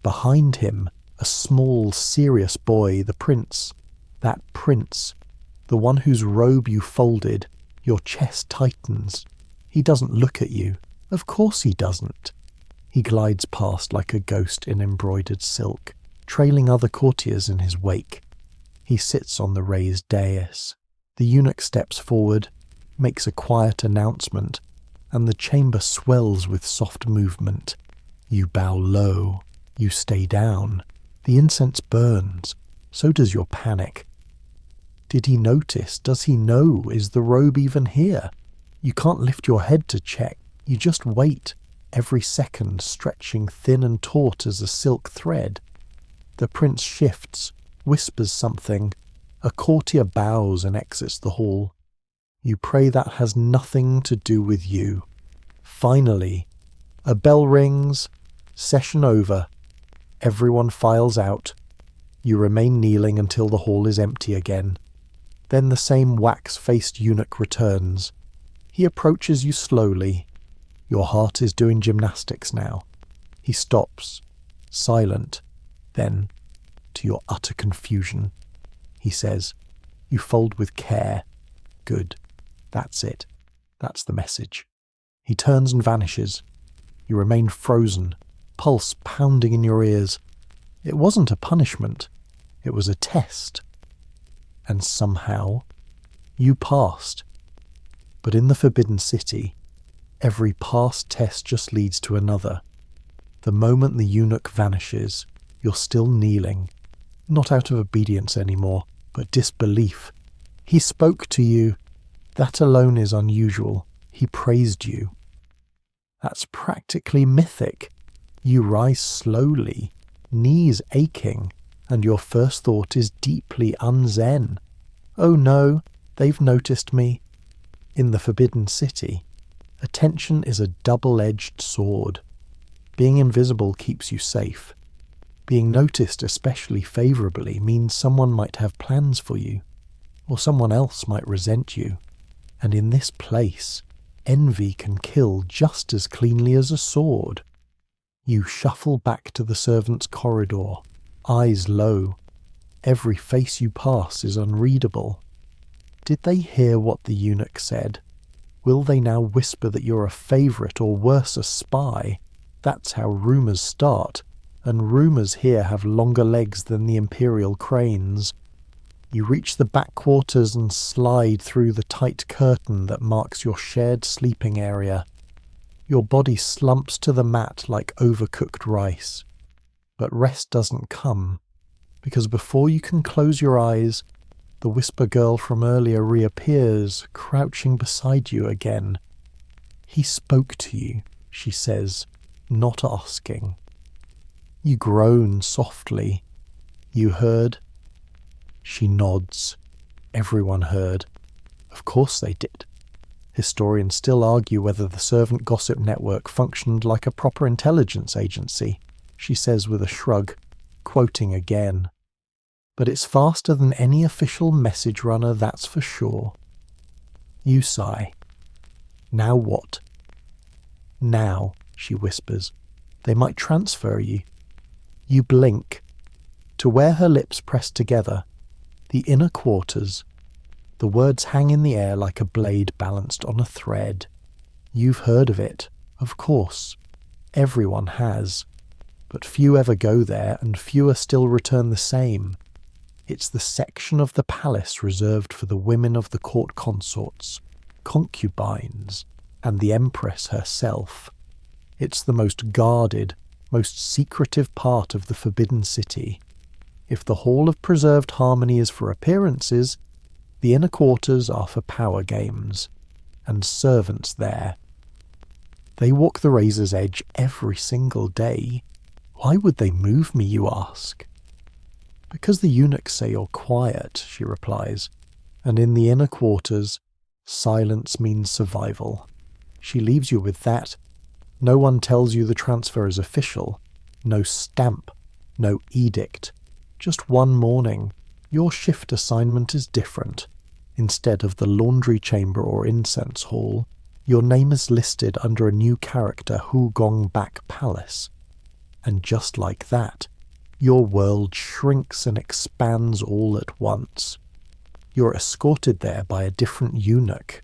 Behind him, a small, serious boy, the prince. That prince, the one whose robe you folded, your chest tightens. He doesn't look at you. Of course he doesn't. He glides past like a ghost in embroidered silk, trailing other courtiers in his wake. He sits on the raised dais. The eunuch steps forward, makes a quiet announcement, and the chamber swells with soft movement. You bow low. You stay down. The incense burns. So does your panic. Did he notice? Does he know? Is the robe even here? You can't lift your head to check. You just wait, every second stretching thin and taut as a silk thread. The prince shifts, whispers something. A courtier bows and exits the hall. You pray that has nothing to do with you. Finally, a bell rings. Session over. Everyone files out. You remain kneeling until the hall is empty again. Then the same wax-faced eunuch returns. He approaches you slowly. Your heart is doing gymnastics now. He stops, silent. Then, to your utter confusion, he says, "You fold with care. Good. That's it. That's the message." He turns and vanishes. You remain frozen, pulse pounding in your ears. It wasn't a punishment. It was a test. And somehow, you passed. But in the Forbidden City, every past test just leads to another. The moment the eunuch vanishes, you're still kneeling, not out of obedience anymore, but disbelief. He spoke to you. That alone is unusual. He praised you. That's practically mythic. You rise slowly, knees aching, and your first thought is deeply unzen. Oh no, they've noticed me. In the Forbidden City, attention is a double-edged sword. Being invisible keeps you safe. Being noticed especially favourably means someone might have plans for you, or someone else might resent you. And in this place, envy can kill just as cleanly as a sword. You shuffle back to the servants' corridor, eyes low. Every face you pass is unreadable. Did they hear what the eunuch said? Will they now whisper that you're a favourite or worse, a spy? That's how rumours start, and rumours here have longer legs than the imperial cranes. You reach the back quarters and slide through the tight curtain that marks your shared sleeping area. Your body slumps to the mat like overcooked rice. But rest doesn't come, because before you can close your eyes, the whisper girl from earlier reappears, crouching beside you again. "He spoke to you," she says, not asking. You groan softly. "You heard?" She nods. Everyone heard. Of course they did. Historians still argue whether the servant gossip network functioned like a proper intelligence agency, she says with a shrug, quoting again. But it's faster than any official message runner, that's for sure. You sigh. Now what? Now, she whispers. They might transfer you. You blink. To where her lips press together, the inner quarters. The words hang in the air like a blade balanced on a thread. You've heard of it, of course. Everyone has. But few ever go there, and fewer still return the same. It's the section of the palace reserved for the women of the court consorts, concubines, and the empress herself. It's the most guarded, most secretive part of the Forbidden City. If the Hall of Preserved Harmony is for appearances, the inner quarters are for power games, and servants there. They walk the razor's edge every single day. Why would they move me, you ask? Because the eunuchs say you're quiet, she replies, and in the inner quarters, silence means survival. She leaves you with that. No one tells you the transfer is official. No stamp. No edict. Just one morning, your shift assignment is different. Instead of the laundry chamber or incense hall, your name is listed under a new character, Hu Gong Bak Palace. And just like that, your world shrinks and expands all at once. You're escorted there by a different eunuch,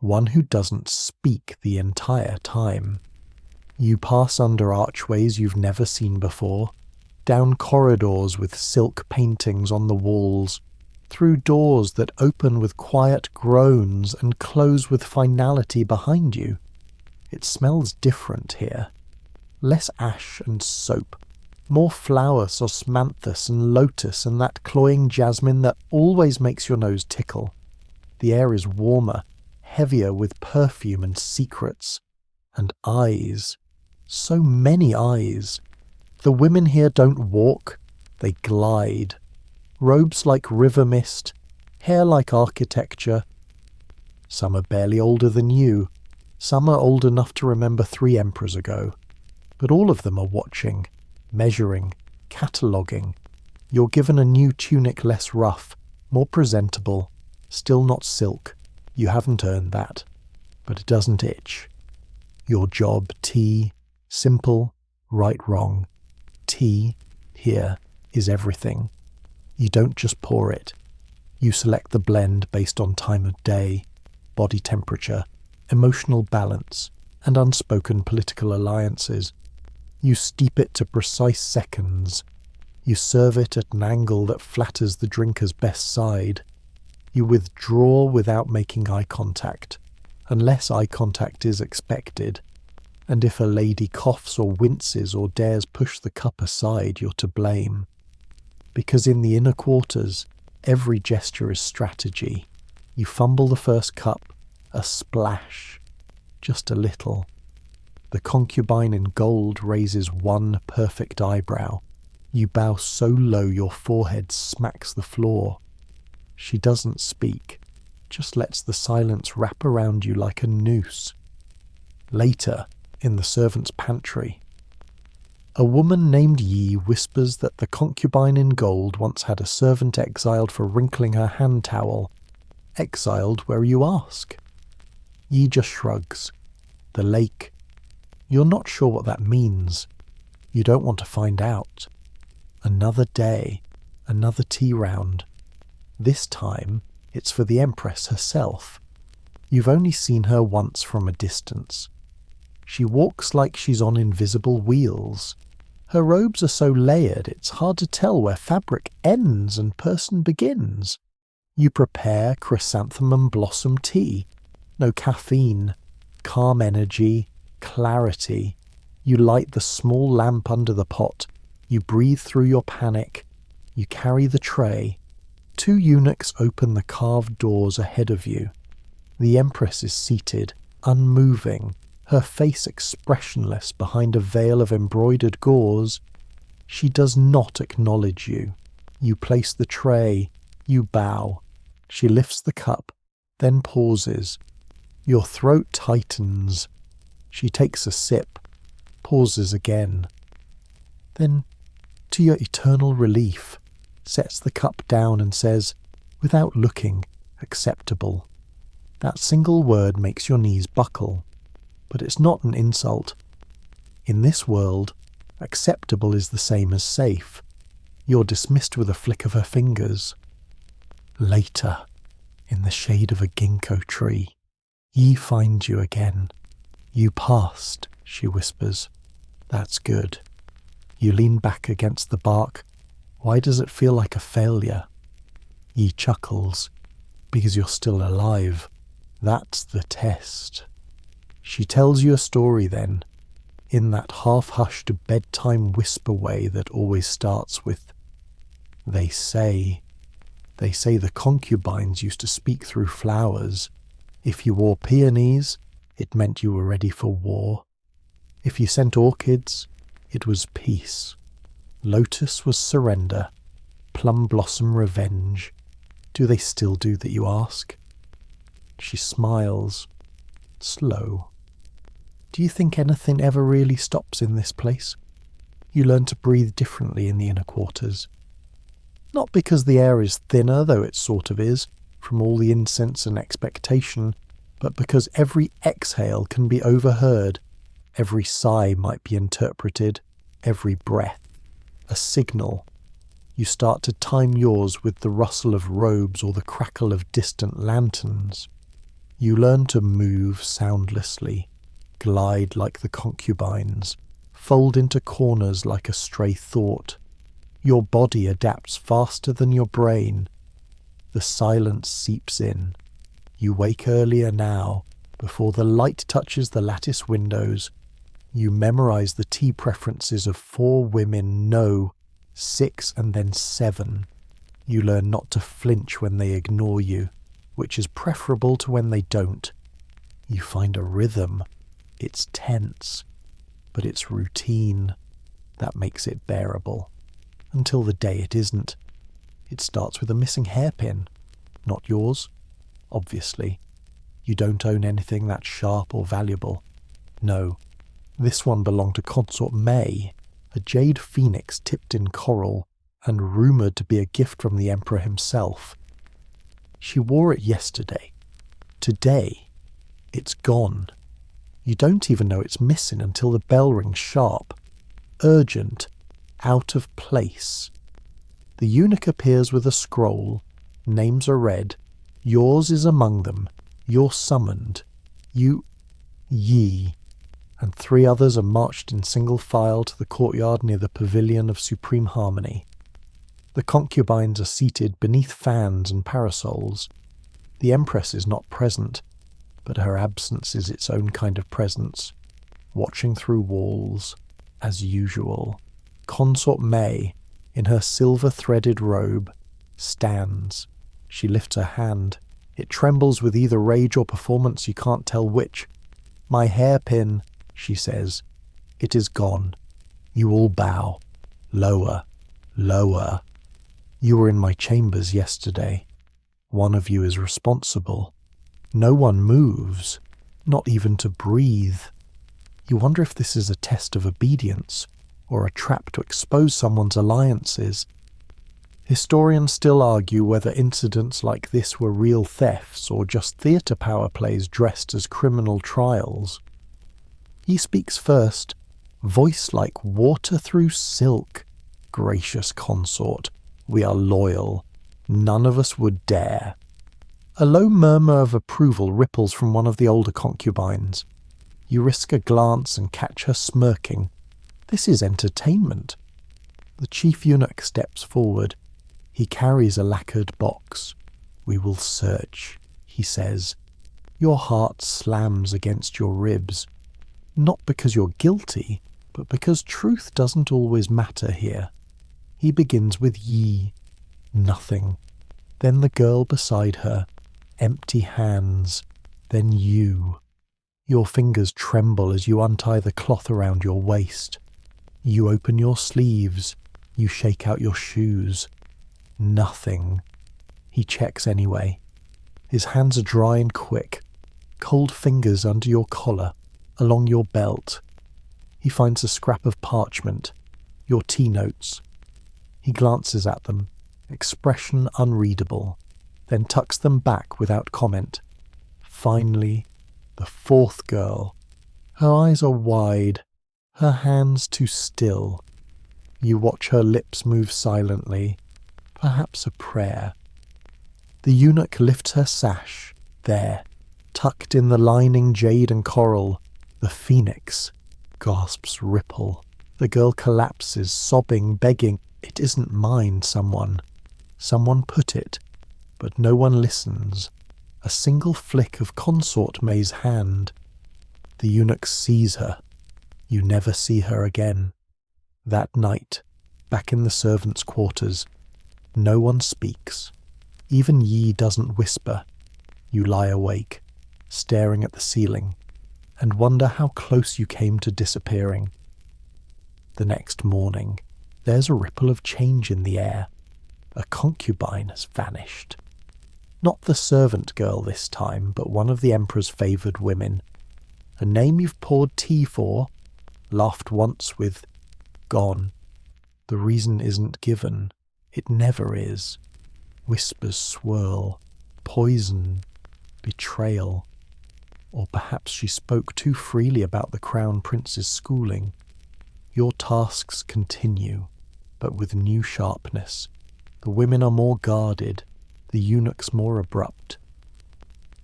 one who doesn't speak the entire time. You pass under archways you've never seen before, down corridors with silk paintings on the walls, through doors that open with quiet groans and close with finality behind you. It smells different here. Less ash and soap, more flowers, osmanthus and lotus and that cloying jasmine that always makes your nose tickle. The air is warmer, heavier with perfume and secrets. And eyes. So many eyes. The women here don't walk, they glide. Robes like river mist, hair like architecture. Some are barely older than you. Some are old enough to remember 3 emperors ago. But all of them are watching, measuring, cataloguing. You're given a new tunic less rough, more presentable, still not silk. You haven't earned that, but it doesn't itch. Your job, tea, simple, right, wrong. Tea, here, is everything. You don't just pour it. You select the blend based on time of day, body temperature, emotional balance, and unspoken political alliances. You steep it to precise seconds. You serve it at an angle that flatters the drinker's best side. You withdraw without making eye contact, unless eye contact is expected. And if a lady coughs or winces or dares push the cup aside, you're to blame. Because in the inner quarters, every gesture is strategy. You fumble the first cup, a splash, just a little. The concubine in gold raises one perfect eyebrow. You bow so low your forehead smacks the floor. She doesn't speak, just lets the silence wrap around you like a noose. Later, in the servants' pantry, a woman named Yi whispers that the concubine in gold once had a servant exiled for wrinkling her hand towel. Exiled where you ask? Yi just shrugs. The lake. You're not sure what that means. You don't want to find out. Another day, another tea round. This time, it's for the Empress herself. You've only seen her once from a distance. She walks like she's on invisible wheels. Her robes are so layered it's hard to tell where fabric ends and person begins. You prepare chrysanthemum blossom tea. No caffeine, calm energy, clarity. You light the small lamp under the pot. You breathe through your panic. You carry the tray. 2 eunuchs open the carved doors ahead of you. The Empress is seated, unmoving, her face expressionless behind a veil of embroidered gauze. She does not acknowledge you. You place the tray. You bow. She lifts the cup, then pauses. Your throat tightens. She takes a sip, pauses again. Then, to your eternal relief, sets the cup down and says, without looking, acceptable. That single word makes your knees buckle. But it's not an insult. In this world, acceptable is the same as safe. You're dismissed with a flick of her fingers. Later, in the shade of a ginkgo tree, ye find you again. You passed, she whispers. That's good. You lean back against the bark. Why does it feel like a failure? Ye chuckles, because you're still alive. That's the test. She tells you a story then, in that half-hushed bedtime whisper way that always starts with, They say the concubines used to speak through flowers. If you wore peonies, it meant you were ready for war. If you sent orchids, it was peace. Lotus was surrender. Plum blossom revenge. Do they still do that, you ask? She smiles, slow. Do you think anything ever really stops in this place? You learn to breathe differently in the inner quarters. Not because the air is thinner, though it sort of is, from all the incense and expectation, but because every exhale can be overheard, every sigh might be interpreted, every breath a signal. You start to time yours with the rustle of robes or the crackle of distant lanterns. You learn to move soundlessly, glide like the concubines, fold into corners like a stray thought. Your body adapts faster than your brain. The silence seeps in. You wake earlier now, before the light touches the lattice windows. You memorize the tea preferences of 4 women, no, 6 and then 7. You learn not to flinch when they ignore you, which is preferable to when they don't. You find a rhythm. It's tense, but it's routine. That makes it bearable. Until the day it isn't. It starts with a missing hairpin. Not yours, obviously. You don't own anything that's sharp or valuable. No, this one belonged to Consort May, a jade phoenix tipped in coral and rumoured to be a gift from the Emperor himself. She wore it yesterday. Today, it's gone. You don't even know it's missing until the bell rings sharp. Urgent. Out of place. The eunuch appears with a scroll. Names are read. Yours is among them. You're summoned. Ye. And 3 others are marched in single file to the courtyard near the pavilion of supreme harmony. The concubines are seated beneath fans and parasols. The Empress is not present, but her absence is its own kind of presence, watching through walls, as usual. Consort May, in her silver-threaded robe, stands. She lifts her hand. It trembles with either rage or performance, you can't tell which. My hairpin, she says. It is gone. You all bow. Lower. Lower. You were in my chambers yesterday. One of you is responsible. No one moves, not even to breathe. You wonder if this is a test of obedience, or a trap to expose someone's alliances. Historians still argue whether incidents like this were real thefts or just theatre power plays dressed as criminal trials. He speaks first, voice like water through silk. Gracious consort, we are loyal. None of us would dare. A low murmur of approval ripples from one of the older concubines. You risk a glance and catch her smirking. This is entertainment. The chief eunuch steps forward. He carries a lacquered box. We will search, he says. Your heart slams against your ribs. Not because you're guilty, but because truth doesn't always matter here. He begins with ye. Nothing. Then the girl beside her. Empty hands. Then you. Your fingers tremble as you untie the cloth around your waist. You open your sleeves. You shake out your shoes. Nothing. He checks anyway. His hands are dry and quick. Cold fingers under your collar, along your belt. He finds a scrap of parchment. Your tea notes. He glances at them, expression unreadable, then tucks them back without comment. Finally, the fourth girl. Her eyes are wide, her hands too still. You watch her lips move silently, perhaps a prayer. The eunuch lifts her sash. There, tucked in the lining jade and coral, the phoenix. Gasps ripple. The girl collapses, sobbing, begging. It isn't mine, someone. Someone put it, but no one listens. A single flick of consort May's hand. The eunuch sees her. You never see her again. That night, back in the servants' quarters, no one speaks. Even Yi doesn't whisper. You lie awake, staring at the ceiling, and wonder how close you came to disappearing. The next morning, there's a ripple of change in the air. A concubine has vanished. Not the servant girl this time, but one of the emperor's favoured women. A name you've poured tea for, laughed once with, gone. The reason isn't given. It never is. Whispers swirl. Poison. Betrayal. Or perhaps she spoke too freely about the crown prince's schooling. Your tasks continue, but with new sharpness. The women are more guarded, the eunuchs more abrupt.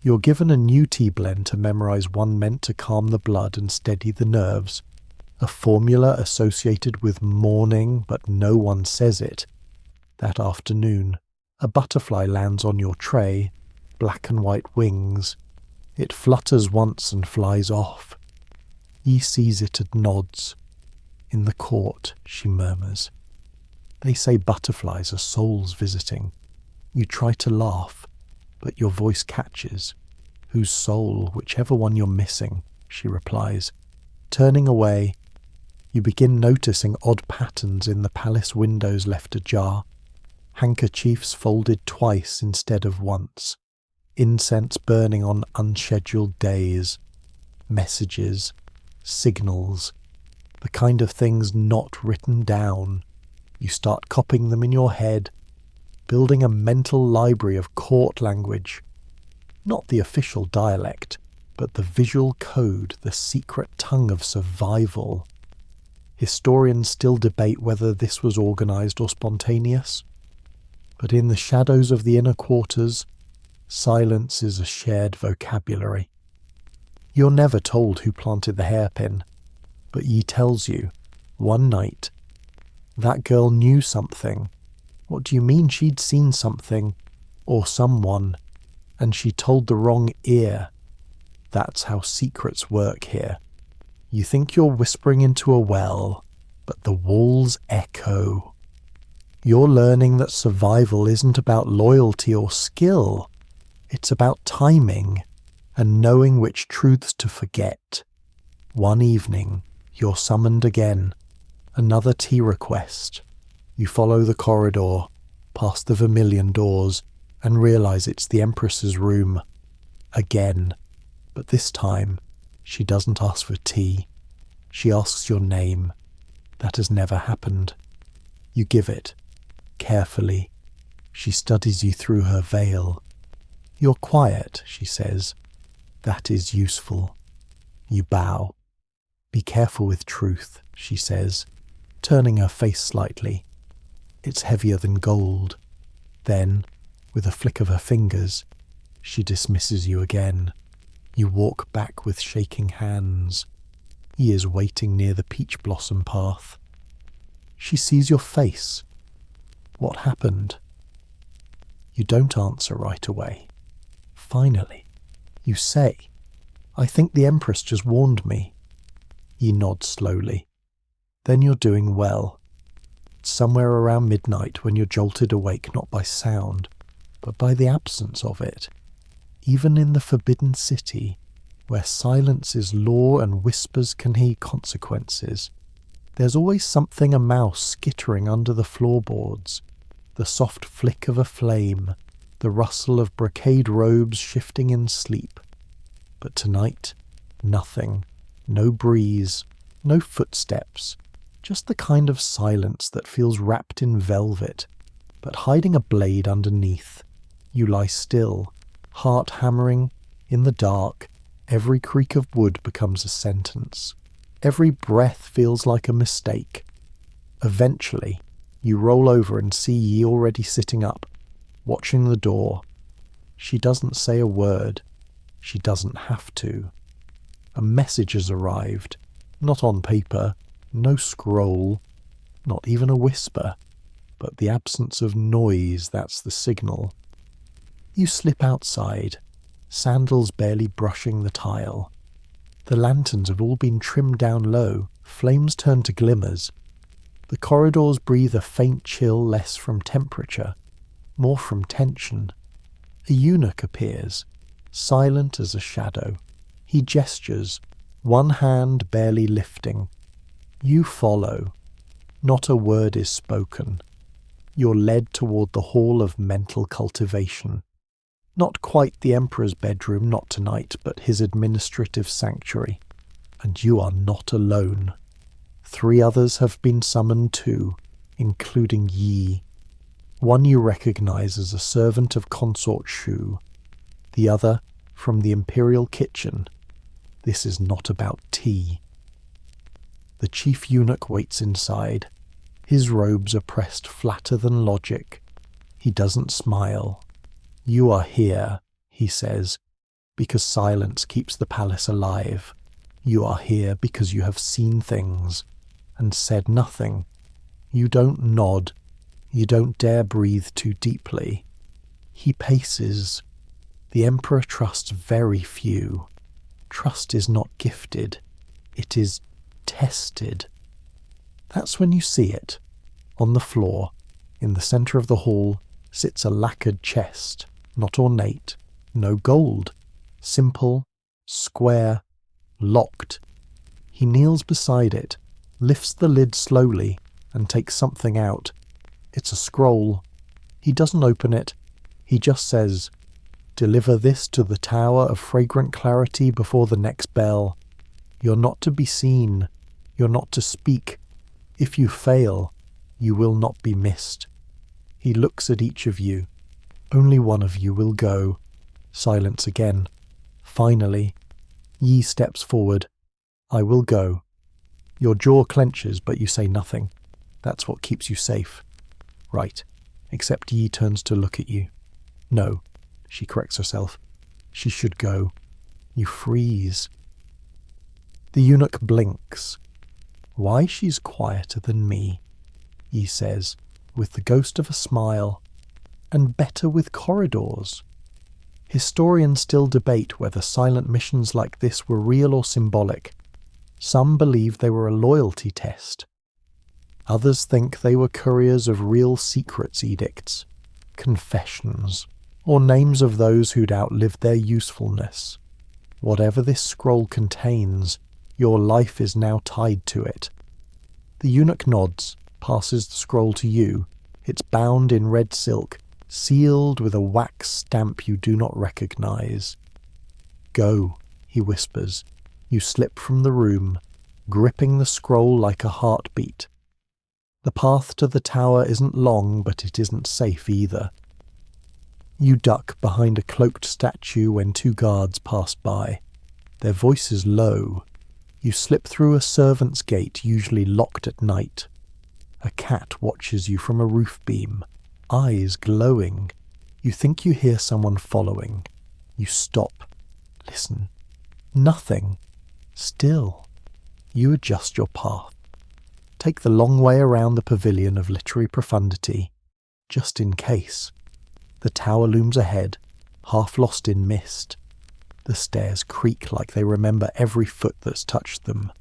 You're given a new tea blend to memorize, one meant to calm the blood and steady the nerves. A formula associated with mourning, but no one says it. That afternoon, a butterfly lands on your tray, black and white wings. It flutters once and flies off. He sees it and nods. In the court, she murmurs. They say butterflies are souls visiting. You try to laugh, but your voice catches. Whose soul, whichever one you're missing, she replies. Turning away, you begin noticing odd patterns in the palace windows left ajar. Handkerchiefs folded twice instead of once. Incense burning on unscheduled days. Messages. Signals. The kind of things not written down. You start copying them in your head, building a mental library of court language. Not the official dialect, but the visual code, the secret tongue of survival. Historians still debate whether this was organised or spontaneous. But in the shadows of the inner quarters, silence is a shared vocabulary. You're never told who planted the hairpin, but Yi tells you, one night, that girl knew something. What do you mean she'd seen something, or someone, and she told the wrong ear? That's how secrets work here. You think you're whispering into a well, but the walls echo. You're learning that survival isn't about loyalty or skill. It's about timing and knowing which truths to forget. One evening, you're summoned again. Another tea request. You follow the corridor, past the vermilion doors, and realise it's the Empress's room. Again. But this time, she doesn't ask for tea. She asks your name. That has never happened. You give it. Carefully. She studies you through her veil. You're quiet, she says. That is useful. You bow. Be careful with truth, she says, turning her face slightly. It's heavier than gold. Then, with a flick of her fingers, she dismisses you again. You walk back with shaking hands. He is waiting near the peach blossom path. She sees your face. What happened? You don't answer right away. Finally, you say, I think the Empress just warned me. Ye nod slowly. Then you're doing well. It's somewhere around midnight when you're jolted awake not by sound, but by the absence of it. Even in the Forbidden City, where silence is law and whispers can hear consequences, there's always something a mouse skittering under the floorboards, the soft flick of a flame, the rustle of brocade robes shifting in sleep. But tonight, nothing. No breeze, no footsteps, just the kind of silence that feels wrapped in velvet, but hiding a blade underneath. You lie still, heart hammering, in the dark. Every creak of wood becomes a sentence. Every breath feels like a mistake. Eventually, you roll over and see Yi already sitting up, watching the door. She doesn't say a word. She doesn't have to. A message has arrived, not on paper, no scroll, not even a whisper, but the absence of noise, that's the signal. You slip outside, sandals barely brushing the tile. The lanterns have all been trimmed down low, flames turn to glimmers. The corridors breathe a faint chill less from temperature, more from tension. A eunuch appears, silent as a shadow. He gestures, one hand barely lifting. You follow. Not a word is spoken. You're led toward the hall of mental cultivation. Not quite the Emperor's bedroom, not tonight, but his administrative sanctuary. And you are not alone. 3 others have been summoned too, including Yi. One you recognize as a servant of Consort Shu. The other from the Imperial kitchen. This is not about tea. The chief eunuch waits inside. His robes are pressed flatter than logic. He doesn't smile. You are here, he says, because silence keeps the palace alive. You are here because you have seen things and said nothing. You don't nod. You don't dare breathe too deeply. He paces. The Emperor trusts very few. Trust is not gifted. It is tested. That's when you see it. On the floor, in the centre of the hall, sits a lacquered chest, not ornate, no gold, simple, square, locked. He kneels beside it, lifts the lid slowly, and takes something out. It's a scroll. He doesn't open it. He just says, "Deliver this to the tower of fragrant clarity before the next bell. You're not to be seen. You're not to speak. If you fail, you will not be missed." He looks at each of you. Only one of you will go. Silence again. Finally, Yi steps forward. "I will go." Your jaw clenches, but you say nothing. That's what keeps you safe. Right. Except Yi turns to look at you. No, she corrects herself. She should go. You freeze. The eunuch blinks. "Why she's quieter than me," Yi says, with the ghost of a smile. "And better with corridors." Historians still debate whether silent missions like this were real or symbolic. Some believe they were a loyalty test. Others think they were couriers of real secrets edicts, confessions, or names of those who'd outlived their usefulness. Whatever this scroll contains, your life is now tied to it. The eunuch nods, passes the scroll to you. It's bound in red silk, sealed with a wax stamp you do not recognize. "Go," he whispers. You slip from the room, gripping the scroll like a heartbeat. The path to the tower isn't long, but it isn't safe either. You duck behind a cloaked statue when 2 guards pass by. Their voices low. You slip through a servant's gate, usually locked at night. A cat watches you from a roof beam, eyes glowing. You think you hear someone following. You stop. Listen. Nothing. Still, you adjust your path. Take the long way around the pavilion of literary profundity, just in case. The tower looms ahead, half lost in mist. The stairs creak like they remember every foot that's touched them.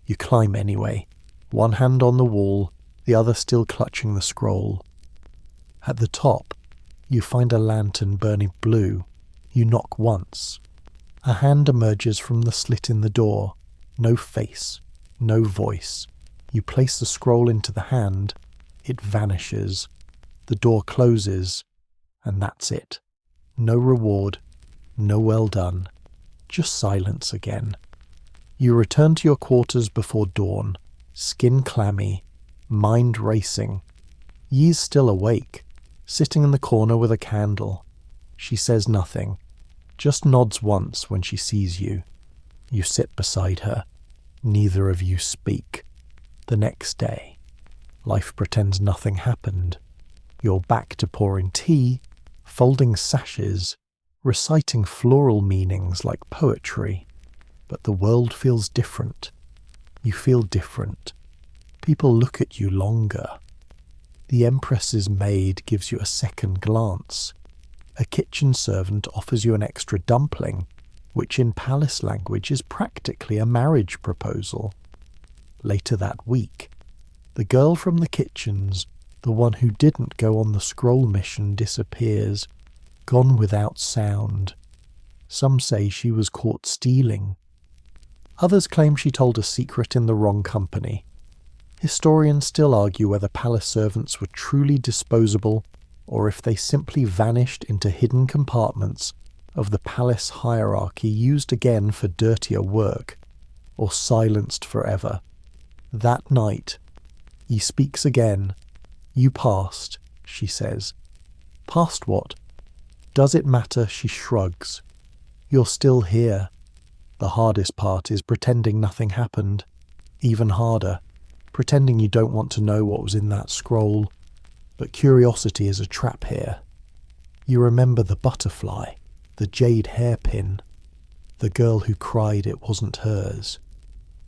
You climb anyway, one hand on the wall, the other still clutching the scroll. At the top, you find a lantern burning blue. You knock once. A hand emerges from the slit in the door. No face, no voice. You place the scroll into the hand. It vanishes. The door closes, and that's it. No reward, no well done. Just silence again. You return to your quarters before dawn, skin clammy, mind racing. Ye's still awake, sitting in the corner with a candle. She says nothing, just nods once when she sees you. You sit beside her. Neither of you speak. The next day, life pretends nothing happened. You're back to pouring tea, folding sashes, reciting floral meanings like poetry. But the world feels different. You feel different. People look at you longer. The Empress's maid gives you a second glance. A kitchen servant offers you an extra dumpling, which in palace language is practically a marriage proposal. Later that week, the girl from the kitchens, the one who didn't go on the scroll mission, disappears, gone without sound. Some say she was caught stealing. Others claim she told a secret in the wrong company. Historians still argue whether palace servants were truly disposable or if they simply vanished into hidden compartments of the palace hierarchy, used again for dirtier work, or silenced forever. That night, he speaks again. You passed, she says. Past what? Does it matter? She shrugs. You're still here. The hardest part is pretending nothing happened. Even harder, pretending you don't want to know what was in that scroll. But curiosity is a trap here. You remember the butterfly, the jade hairpin, the girl who cried it wasn't hers.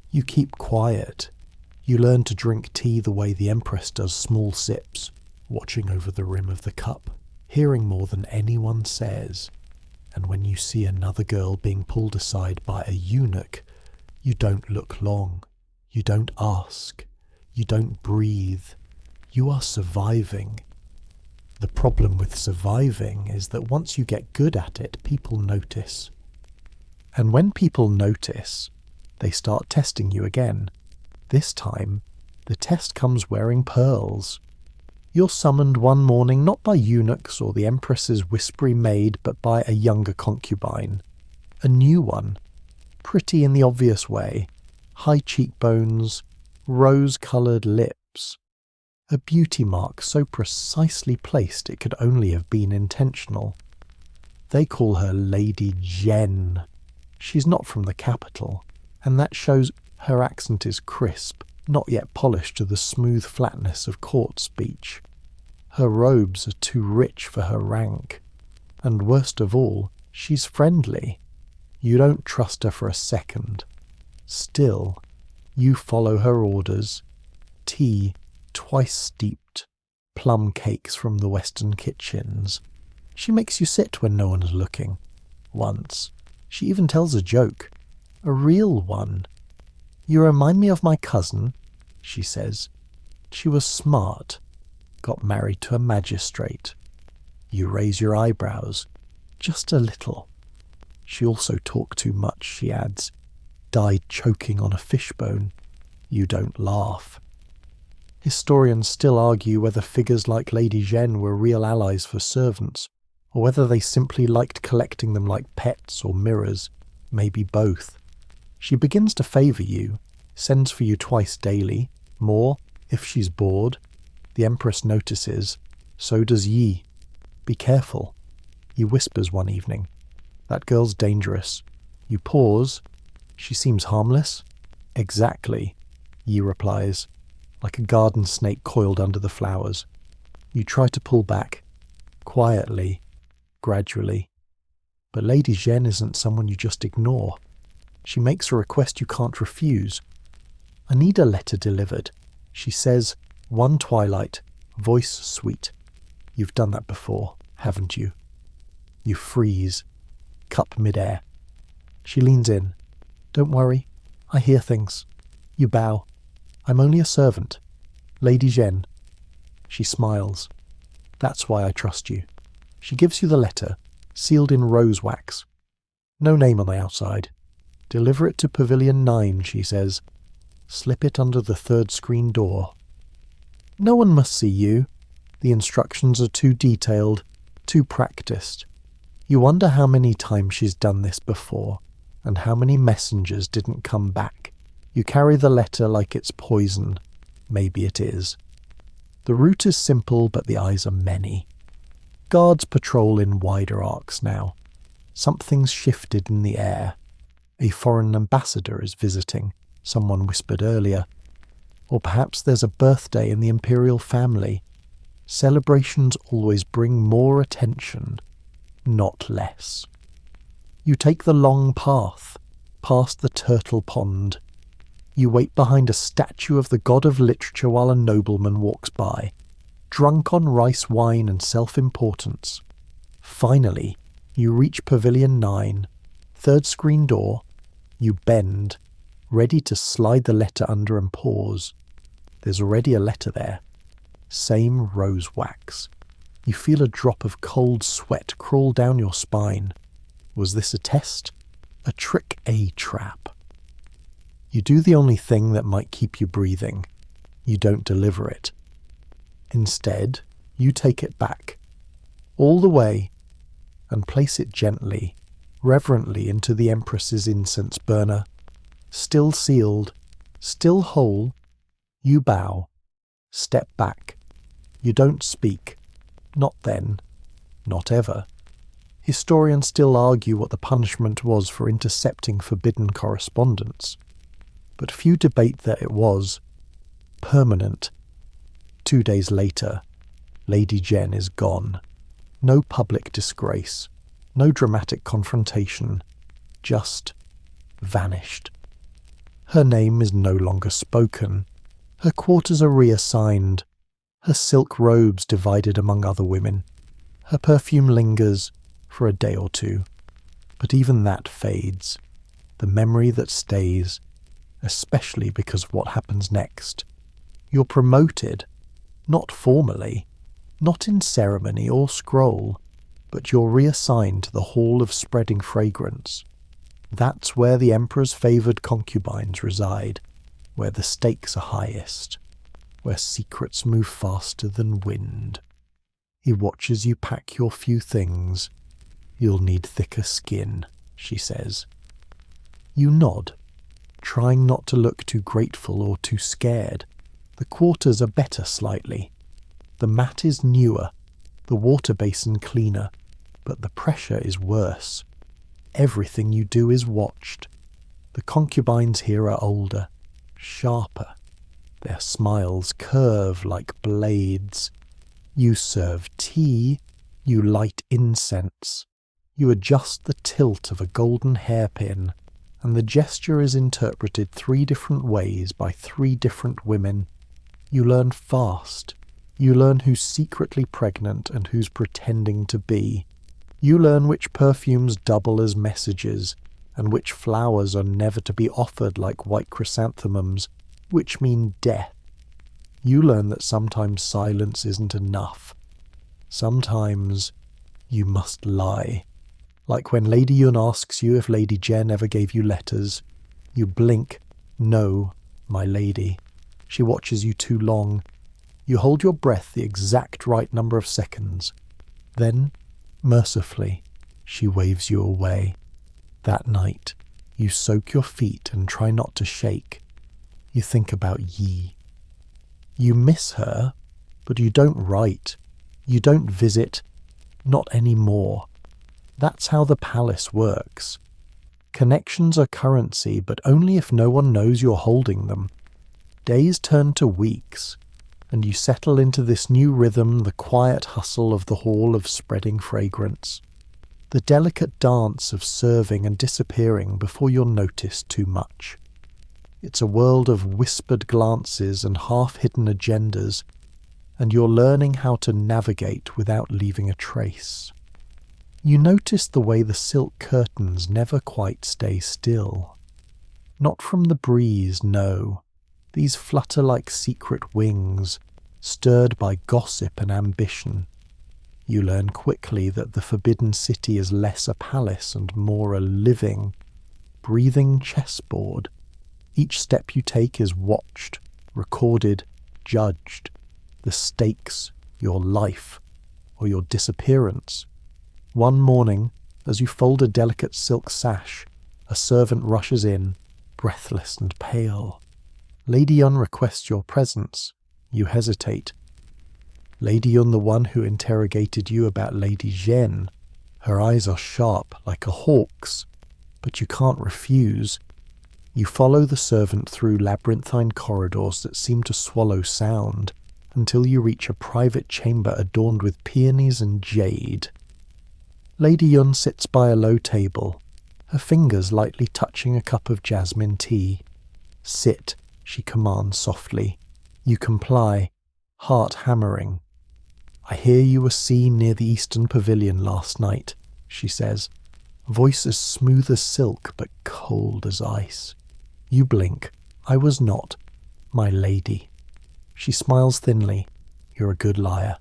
You keep quiet. You learn to drink tea the way the Empress does, small sips, watching over the rim of the cup, hearing more than anyone says. And when you see another girl being pulled aside by a eunuch, you don't look long. You don't ask. You don't breathe. You are surviving. The problem with surviving is that once you get good at it, people notice. And when people notice, they start testing you again. This time, the test comes wearing pearls. You're summoned one morning not by eunuchs or the Empress's whispery maid, but by a younger concubine. A new one. Pretty in the obvious way. High cheekbones, rose-coloured lips. A beauty mark so precisely placed it could only have been intentional. They call her Lady Jen. She's not from the capital, and that shows her accent is crisp, not yet polished to the smooth flatness of court speech. Her robes are too rich for her rank. And worst of all, she's friendly. You don't trust her for a second. Still, you follow her orders. Tea, twice steeped, plum cakes from the Western kitchens. She makes you sit when no one's looking. Once, she even tells a joke. A real one. You remind me of my cousin, she says. She was smart. Got married to a magistrate. You raise your eyebrows. Just a little. She also talked too much, she adds. Died choking on a fishbone. You don't laugh. Historians still argue whether figures like Lady Jeanne were real allies for servants, or whether they simply liked collecting them like pets or mirrors. Maybe both. She begins to favour you, sends for you twice daily, more if she's bored. The Empress notices. So does Yi. Be careful. He whispers one evening. That girl's dangerous. You pause. She seems harmless. Exactly, Yi replies, like a garden snake coiled under the flowers. You try to pull back. Quietly. Gradually. But Lady Jeanne isn't someone you just ignore. She makes a request you can't refuse. "I need a letter delivered," she says, one twilight, voice sweet. "You've done that before, haven't you?" You freeze, cup midair. She leans in. "Don't worry, I hear things." You bow. "I'm only a servant. Lady Jeanne." She smiles. "That's why I trust you." She gives you the letter, sealed in rose wax. No name on the outside. "Deliver it to Pavilion 9, she says. "Slip it under the 3rd screen door." No one must see you. The instructions are too detailed, too practiced. You wonder how many times she's done this before, and how many messengers didn't come back. You carry the letter like it's poison. Maybe it is. The route is simple, but the eyes are many. Guards patrol in wider arcs now. Something's shifted in the air. A foreign ambassador is visiting, someone whispered earlier. Or perhaps there's a birthday in the imperial family. Celebrations always bring more attention, not less. You take the long path, past the turtle pond. You wait behind a statue of the god of literature while a nobleman walks by, drunk on rice wine and self-importance. Finally, you reach Pavilion 9, 3rd screen door. You bend, ready to slide the letter under and pause. There's already a letter there. Same rose wax. You feel a drop of cold sweat crawl down your spine. Was this a test? A trick, a trap? You do the only thing that might keep you breathing. You don't deliver it. Instead, you take it back, all the way, and place it gently, reverently into the Empress's incense burner. Still sealed, still whole, you bow, step back. You don't speak. Not then. Not ever. Historians still argue what the punishment was for intercepting forbidden correspondence, but few debate that it was permanent. 2 days later, Lady Jeanne is gone. No public disgrace, no dramatic confrontation, just vanished. Her name is no longer spoken. Her quarters are reassigned. Her silk robes divided among other women. Her perfume lingers for a day or two. But even that fades. The memory that stays, especially because of what happens next. You're promoted, not formally, not in ceremony or scroll, but you're reassigned to the Hall of Spreading Fragrance. That's where the Emperor's favoured concubines reside, where the stakes are highest, where secrets move faster than wind. He watches you pack your few things. You'll need thicker skin, she says. You nod, trying not to look too grateful or too scared. The quarters are better slightly. The mat is newer, the water basin cleaner, but the pressure is worse. Everything you do is watched. The concubines here are older, sharper. Their smiles curve like blades. You serve tea, you light incense. You adjust the tilt of a golden hairpin, and the gesture is interpreted 3 different ways by 3 different women. You learn fast. You learn who's secretly pregnant and who's pretending to be. You learn which perfumes double as messages, and which flowers are never to be offered like white chrysanthemums, which mean death. You learn that sometimes silence isn't enough. Sometimes you must lie. Like when Lady Yun asks you if Lady Jeanne ever gave you letters. You blink, "No, my lady." She watches you too long. You hold your breath the exact right number of seconds. Then, mercifully, she waves you away. That night, you soak your feet and try not to shake. You think about Yi. You miss her, but you don't write. You don't visit. Not anymore. That's how the palace works. Connections are currency, but only if no one knows you're holding them. Days turn to weeks, and you settle into this new rhythm, the quiet hustle of the Hall of Spreading Fragrance. the delicate dance of serving and disappearing before you're noticed too much. It's a world of whispered glances and half-hidden agendas, and you're learning how to navigate without leaving a trace. You notice the way the silk curtains never quite stay still. Not from the breeze, no. These flutter like secret wings, stirred by gossip and ambition. You learn quickly that the Forbidden City is less a palace and more a living, breathing chessboard. Each step you take is watched, recorded, judged. The stakes, your life, or your disappearance. One morning, as you fold a delicate silk sash, a servant rushes in, breathless and pale. Lady Yun requests your presence. You hesitate. Lady Yun, the one who interrogated you about Lady Zhen. Her eyes are sharp, like a hawk's, but you can't refuse. You follow the servant through labyrinthine corridors that seem to swallow sound, until you reach a private chamber adorned with peonies and jade. Lady Yun sits by a low table, her fingers lightly touching a cup of jasmine tea. "Sit," she commands softly. You comply, heart hammering. "I hear you were seen near the Eastern Pavilion last night," she says, voice as smooth as silk but cold as ice. You blink. "I was not, my lady." She smiles thinly. "You're a good liar."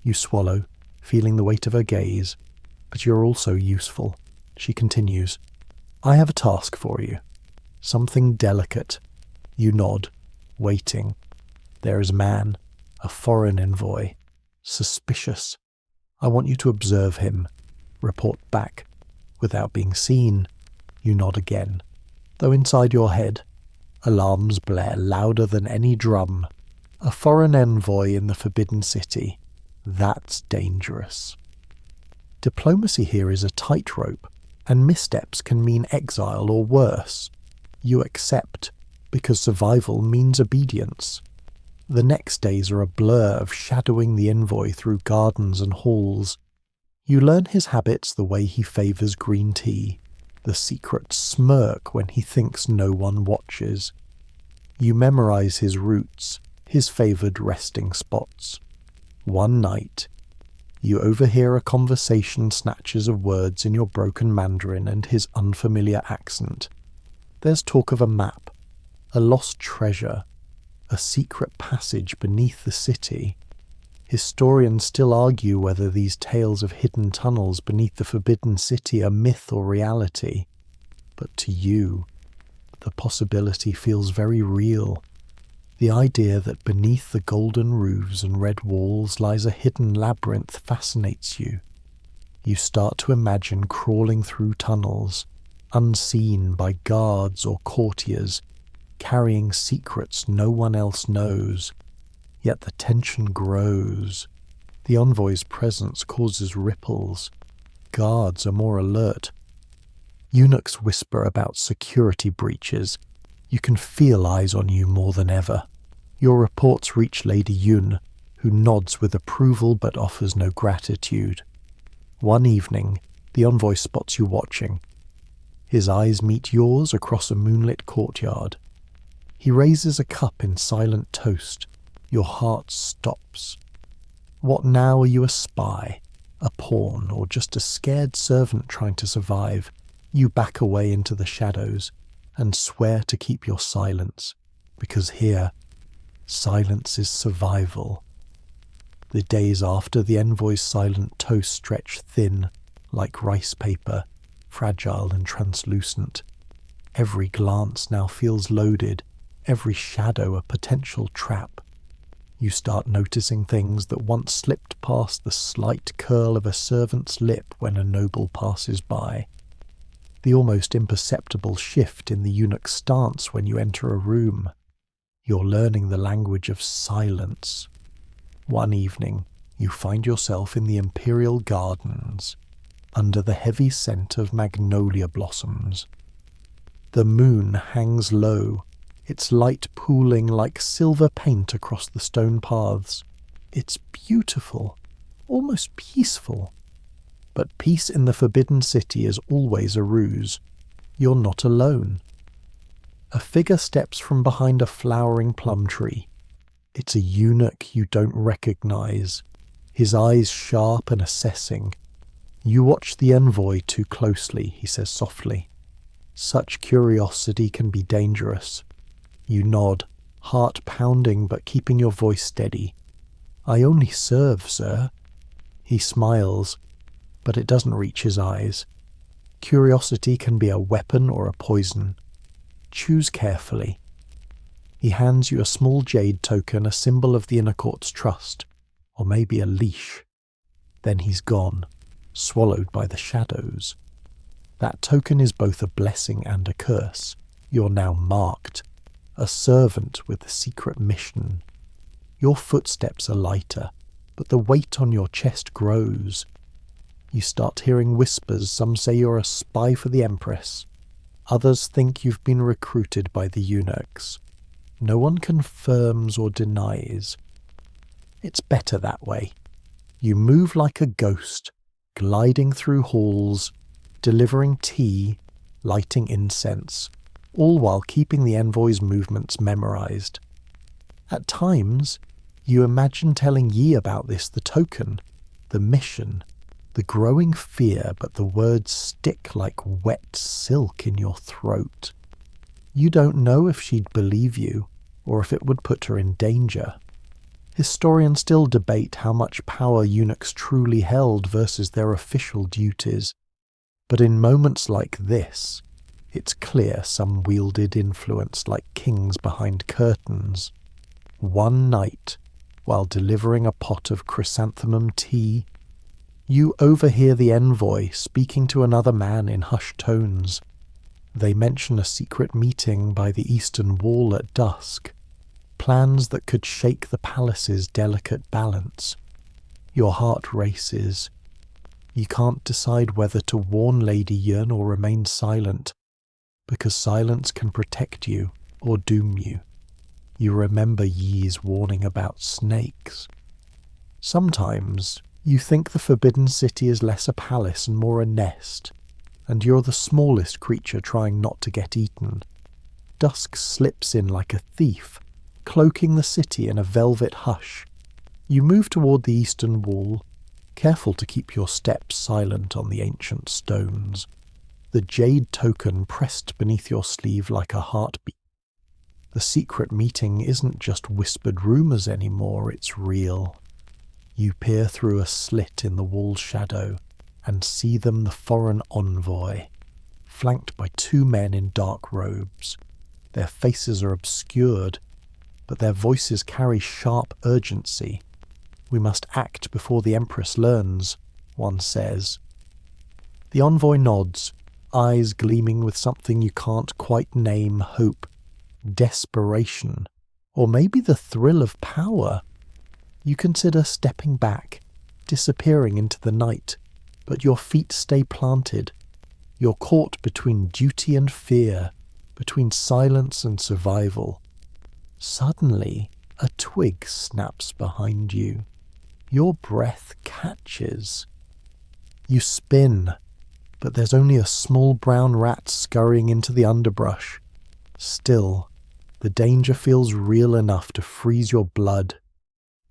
You swallow, feeling the weight of her gaze. "But you're also useful." She continues. "I have a task for you. Something delicate." You nod, waiting. There is a man, a foreign envoy. Suspicious. "I want you to observe him. Report back. Without being seen." You nod again. Though inside your head, alarms blare louder than any drum. A foreign envoy in the Forbidden City. That's dangerous. Diplomacy here is a tightrope, and missteps can mean exile or worse. You accept, because survival means obedience. The next days are a blur of shadowing the envoy through gardens and halls. You learn his habits, the way he favours green tea, the secret smirk when he thinks no one watches. You memorise his routes, his favoured resting spots. One night, you overhear a conversation, snatches of words in your broken Mandarin and his unfamiliar accent. There's talk of a map, a lost treasure, a secret passage beneath the city. Historians still argue whether these tales of hidden tunnels beneath the Forbidden City are myth or reality. But to you, the possibility feels very real. The idea that beneath the golden roofs and red walls lies a hidden labyrinth fascinates you. You start to imagine crawling through tunnels, unseen by guards or courtiers, carrying secrets no one else knows. Yet the tension grows. The envoy's presence causes ripples. Guards are more alert. Eunuchs whisper about security breaches. You can feel eyes on you more than ever. Your reports reach Lady Yun, who nods with approval but offers no gratitude. One evening, the envoy spots you watching. His eyes meet yours across a moonlit courtyard. He raises a cup in silent toast. Your heart stops. What now? Are you a spy, a pawn, or just a scared servant trying to survive? You back away into the shadows and swear to keep your silence, because here, silence is survival. The days after the envoy's silent toast stretch thin, like rice paper, fragile and translucent. Every glance now feels loaded, every shadow a potential trap. You start noticing things that once slipped past the slight curl of a servant's lip when a noble passes by. The almost imperceptible shift in the eunuch's stance when you enter a room. You're learning the language of silence. One evening, you find yourself in the imperial gardens, under the heavy scent of magnolia blossoms. The moon hangs low, its light pooling like silver paint across the stone paths. It's beautiful, almost peaceful. But peace in the Forbidden City is always a ruse. You're not alone. A figure steps from behind a flowering plum tree. It's a eunuch you don't recognize, his eyes sharp and assessing. You watch the envoy too closely, he says softly. Such curiosity can be dangerous. You nod, heart pounding but keeping your voice steady. I only serve, sir. He smiles, but it doesn't reach his eyes. Curiosity can be a weapon or a poison. Choose carefully. He hands you a small jade token, a symbol of the inner court's trust, or maybe a leash. Then he's gone, swallowed by the shadows. That token is both a blessing and a curse. You're now marked, a servant with a secret mission. Your footsteps are lighter, but the weight on your chest grows. You start hearing whispers. Some say you're a spy for the Empress. Others think you've been recruited by the eunuchs. No one confirms or denies. It's better that way. You move like a ghost, gliding through halls, delivering tea, lighting incense, all while keeping the envoy's movements memorized. At times, you imagine telling Yi about this, the token, the mission, the growing fear, but the words stick like wet silk in your throat. You don't know if she'd believe you, or if it would put her in danger. Historians still debate how much power eunuchs truly held versus their official duties, but in moments like this, it's clear some wielded influence like kings behind curtains. One night, while delivering a pot of chrysanthemum tea, you overhear the envoy speaking to another man in hushed tones. They mention a secret meeting by the eastern wall at dusk, plans that could shake the palace's delicate balance. Your heart races. You can't decide whether to warn Lady Yun or remain silent, because silence can protect you or doom you. You remember Yi's warning about snakes. Sometimes you think the Forbidden City is less a palace and more a nest, and you're the smallest creature trying not to get eaten. Dusk slips in like a thief, cloaking the city in a velvet hush. You move toward the eastern wall, careful to keep your steps silent on the ancient stones, the jade token pressed beneath your sleeve like a heartbeat. The secret meeting isn't just whispered rumors anymore, it's real. You peer through a slit in the wall's shadow and see them, the foreign envoy, flanked by two men in dark robes. Their faces are obscured, but their voices carry sharp urgency. We must act before the Empress learns, one says. The envoy nods, eyes gleaming with something you can't quite name: hope, desperation, or maybe the thrill of power. You consider stepping back, disappearing into the night, but your feet stay planted. You're caught between duty and fear, between silence and survival. Suddenly, a twig snaps behind you. Your breath catches. You spin, but there's only a small brown rat scurrying into the underbrush. Still, the danger feels real enough to freeze your blood.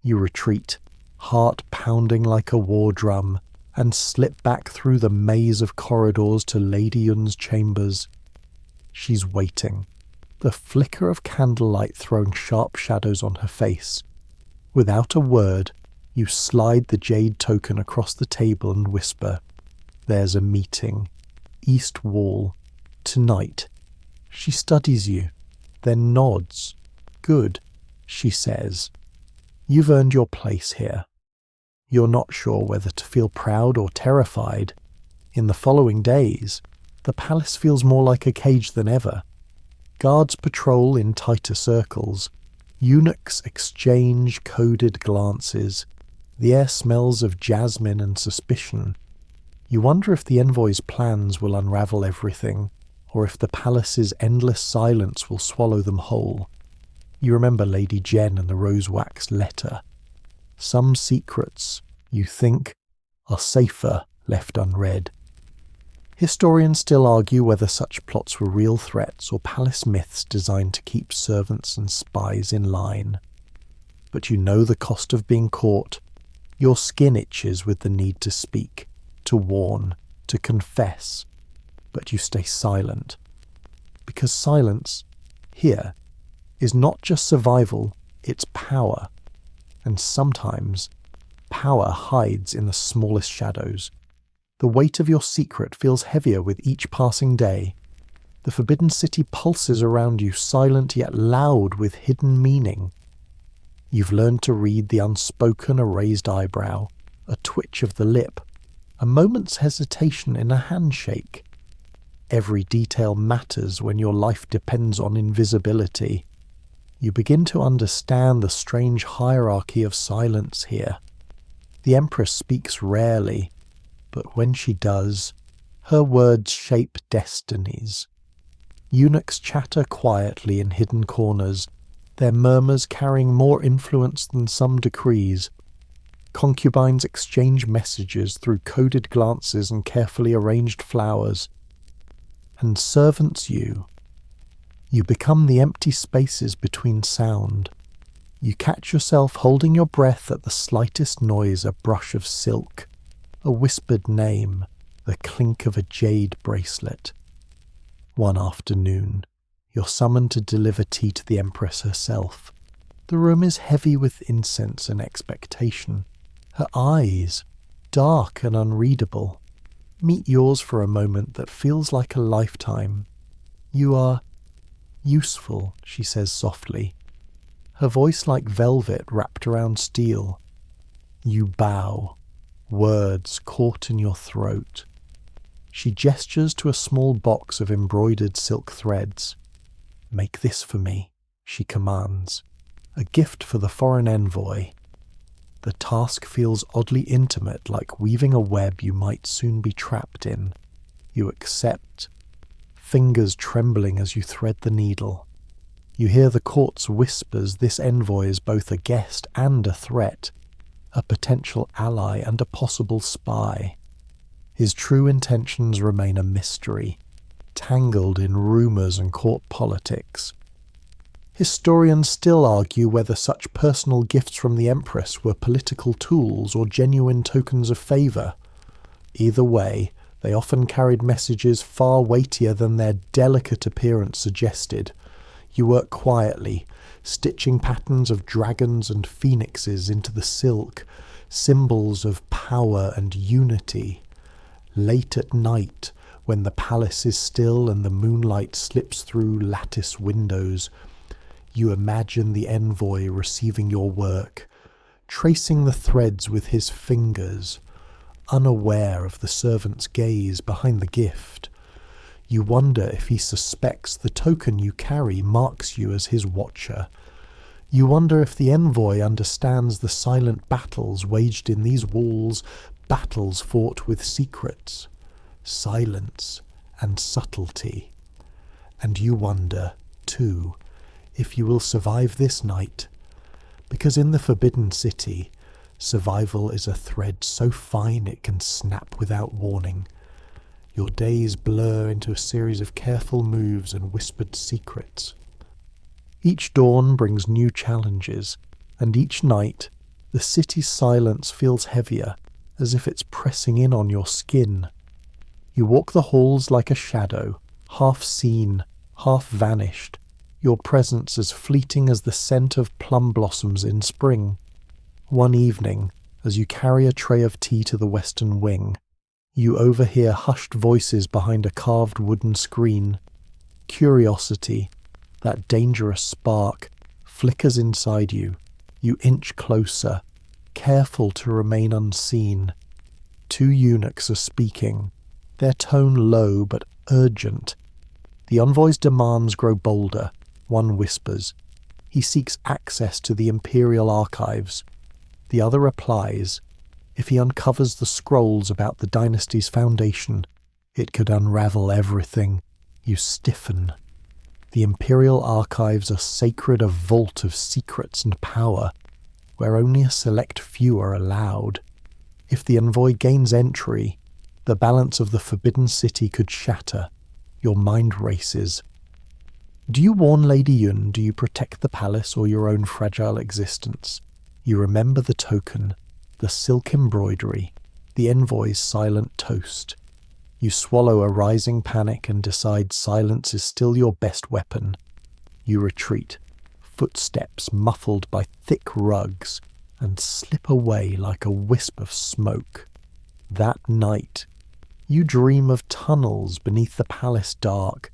You retreat, heart pounding like a war drum, and slip back through the maze of corridors to Lady Yun's chambers. She's waiting, the flicker of candlelight throwing sharp shadows on her face. Without a word, you slide the jade token across the table and whisper, "There's a meeting. East Wall. Tonight." She studies you, then nods. "Good," she says. "You've earned your place here." You're not sure whether to feel proud or terrified. In the following days, the palace feels more like a cage than ever. Guards patrol in tighter circles. Eunuchs exchange coded glances. The air smells of jasmine and suspicion. You wonder if the envoy's plans will unravel everything, or if the palace's endless silence will swallow them whole. You remember Lady Jen and the rose-wax letter. Some secrets, you think, are safer left unread. Historians still argue whether such plots were real threats or palace myths designed to keep servants and spies in line. But you know the cost of being caught. Your skin itches with the need to speak, to warn, to confess, but you stay silent. Because silence, here, is not just survival, it's power. And sometimes, power hides in the smallest shadows. The weight of your secret feels heavier with each passing day. The Forbidden City pulses around you, silent yet loud with hidden meaning. You've learned to read the unspoken, a raised eyebrow, a twitch of the lip, a moment's hesitation in a handshake. Every detail matters when your life depends on invisibility. You begin to understand the strange hierarchy of silence here. The Empress speaks rarely, but when she does, her words shape destinies. Eunuchs chatter quietly in hidden corners, their murmurs carrying more influence than some decrees. Concubines exchange messages through coded glances and carefully arranged flowers. And servants you become the empty spaces between sound. You catch yourself holding your breath at the slightest noise, a brush of silk, a whispered name, the clink of a jade bracelet. One afternoon, you're summoned to deliver tea to the Empress herself. The room is heavy with incense and expectation. Her eyes, dark and unreadable, meet yours for a moment that feels like a lifetime. You are useful, she says softly, her voice like velvet wrapped around steel. You bow, words caught in your throat. She gestures to a small box of embroidered silk threads. "Make this for me," she commands, a gift for the foreign envoy. The task feels oddly intimate, like weaving a web you might soon be trapped in. You accept, fingers trembling as you thread the needle. You hear the court's whispers. This envoy is both a guest and a threat, a potential ally and a possible spy. His true intentions remain a mystery, tangled in rumours and court politics. Historians still argue whether such personal gifts from the Empress were political tools or genuine tokens of favour. Either way, they often carried messages far weightier than their delicate appearance suggested. You work quietly, stitching patterns of dragons and phoenixes into the silk, symbols of power and unity. Late at night, when the palace is still and the moonlight slips through lattice windows, you imagine the envoy receiving your work, tracing the threads with his fingers, unaware of the servant's gaze behind the gift. You wonder if he suspects the token you carry marks you as his watcher. You wonder if the envoy understands the silent battles waged in these walls, battles fought with secrets, silence, and subtlety. And you wonder, too, if you will survive this night, because in the Forbidden City, survival is a thread so fine it can snap without warning. Your days blur into a series of careful moves and whispered secrets. Each dawn brings new challenges, and each night, the city's silence feels heavier, as if it's pressing in on your skin. You walk the halls like a shadow, half seen, half vanished, your presence as fleeting as the scent of plum blossoms in spring. One evening, as you carry a tray of tea to the western wing, you overhear hushed voices behind a carved wooden screen. Curiosity, that dangerous spark, flickers inside you. You inch closer, careful to remain unseen. Two eunuchs are speaking, their tone low but urgent. The envoy's demands grow bolder. One whispers. He seeks access to the imperial archives. The other replies, if he uncovers the scrolls about the dynasty's foundation, it could unravel everything. You stiffen. The imperial archives are sacred, a vault of secrets and power, where only a select few are allowed. If the envoy gains entry, The balance of the forbidden city could shatter. Your mind races. Do you warn Lady Yun? Do you protect the palace or your own fragile existence? You remember the token, the silk embroidery, the envoy's silent toast. You swallow a rising panic and decide silence is still your best weapon. You retreat, footsteps muffled by thick rugs, and slip away like a wisp of smoke. That night, you dream of tunnels beneath the palace dark,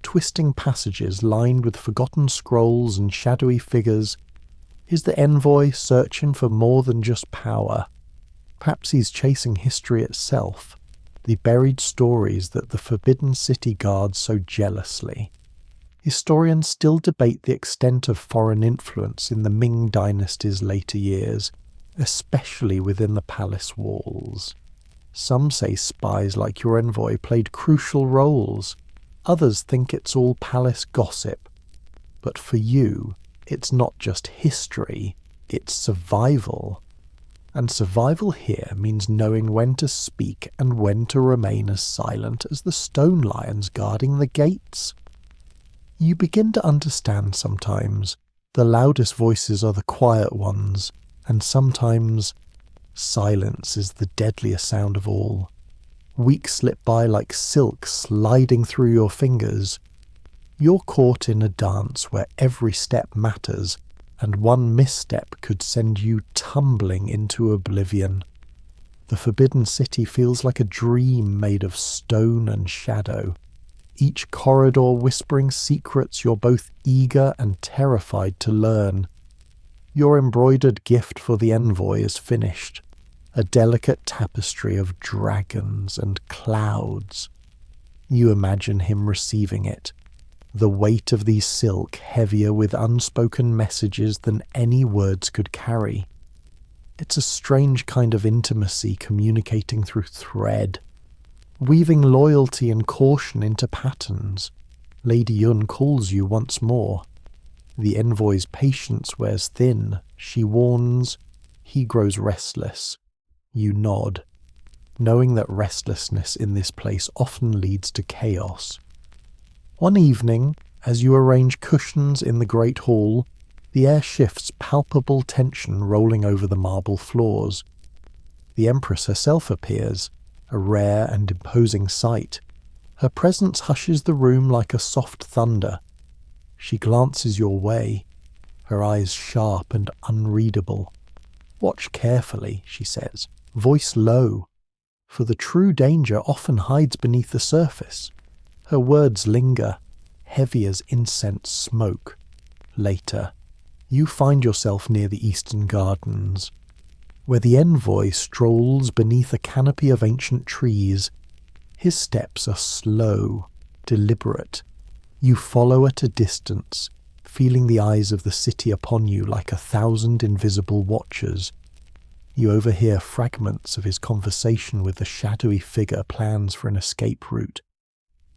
twisting passages lined with forgotten scrolls and shadowy figures. Is the envoy searching for more than just power? Perhaps he's chasing history itself, the buried stories that the forbidden city guards so jealously. Historians still debate the extent of foreign influence in the Ming dynasty's later years, especially within the palace walls. Some say spies like your envoy played crucial roles. Others think it's all palace gossip. But for you, it's not just history, it's survival. And survival here means knowing when to speak and when to remain as silent as the stone lions guarding the gates. You begin to understand sometimes the loudest voices are the quiet ones, and sometimes silence is the deadliest sound of all. Weeks slip by like silk sliding through your fingers. You're caught in a dance where every step matters, and one misstep could send you tumbling into oblivion. The forbidden city feels like a dream made of stone and shadow, each corridor whispering secrets you're both eager and terrified to learn. Your embroidered gift for the envoy is finished, a delicate tapestry of dragons and clouds. You imagine him receiving it, the weight of these silk heavier with unspoken messages than any words could carry. It's a strange kind of intimacy communicating through thread, weaving loyalty and caution into patterns. Lady Yun calls you once more. The envoy's patience wears thin. She warns. He grows restless. You nod, knowing that restlessness in this place often leads to chaos. One evening, as you arrange cushions in the great hall, the air shifts, palpable tension rolling over the marble floors. The Empress herself appears, a rare and imposing sight. Her presence hushes the room like a soft thunder. She glances your way, her eyes sharp and unreadable. "Watch carefully," she says, voice low, for the true danger often hides beneath the surface. Her words linger, heavy as incense smoke. Later, you find yourself near the Eastern Gardens, where the envoy strolls beneath a canopy of ancient trees. His steps are slow, deliberate. You follow at a distance, feeling the eyes of the city upon you like 1,000 invisible watchers. You overhear fragments of his conversation with the shadowy figure, plans for an escape route,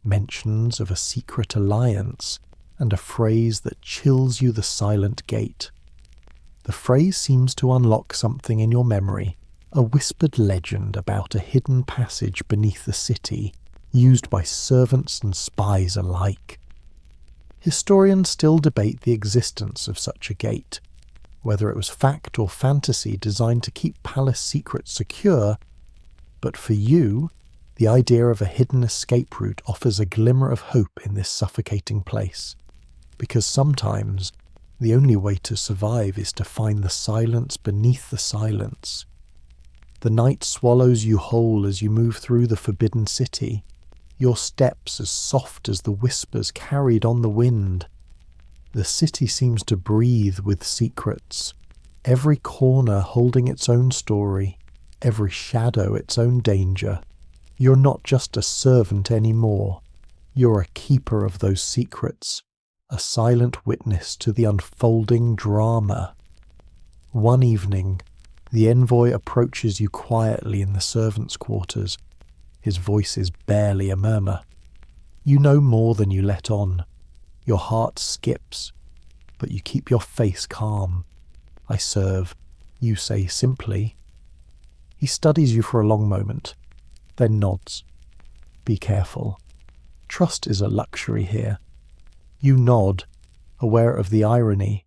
mentions of a secret alliance, and a phrase that chills you: the silent gate. The phrase seems to unlock something in your memory, a whispered legend about a hidden passage beneath the city, used by servants and spies alike. Historians still debate the existence of such a gate, whether it was fact or fantasy designed to keep palace secrets secure, but for you, the idea of a hidden escape route offers a glimmer of hope in this suffocating place, because sometimes the only way to survive is to find the silence beneath the silence. The night swallows you whole as you move through the forbidden city, your steps as soft as the whispers carried on the wind. The city seems to breathe with secrets, every corner holding its own story, every shadow its own danger. You're not just a servant anymore. You're a keeper of those secrets, a silent witness to the unfolding drama. One evening, the envoy approaches you quietly in the servants' quarters. His voice is barely a murmur. You know more than you let on. Your heart skips, but you keep your face calm. "I serve," you say simply. He studies you for a long moment. then nods. Be careful. Trust is a luxury here. You nod, aware of the irony.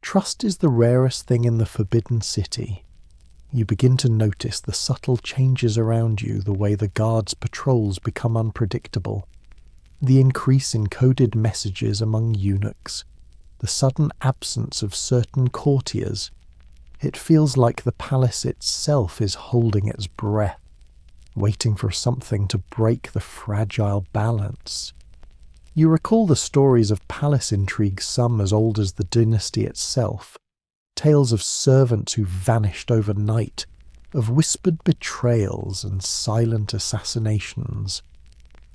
Trust is the rarest thing in the Forbidden City. You begin to notice the subtle changes around you, the way the guards' patrols become unpredictable, the increase in coded messages among eunuchs, the sudden absence of certain courtiers. It feels like the palace itself is holding its breath, waiting for something to break the fragile balance. You recall the stories of palace intrigues, some as old as the dynasty itself, tales of servants who vanished overnight, of whispered betrayals and silent assassinations.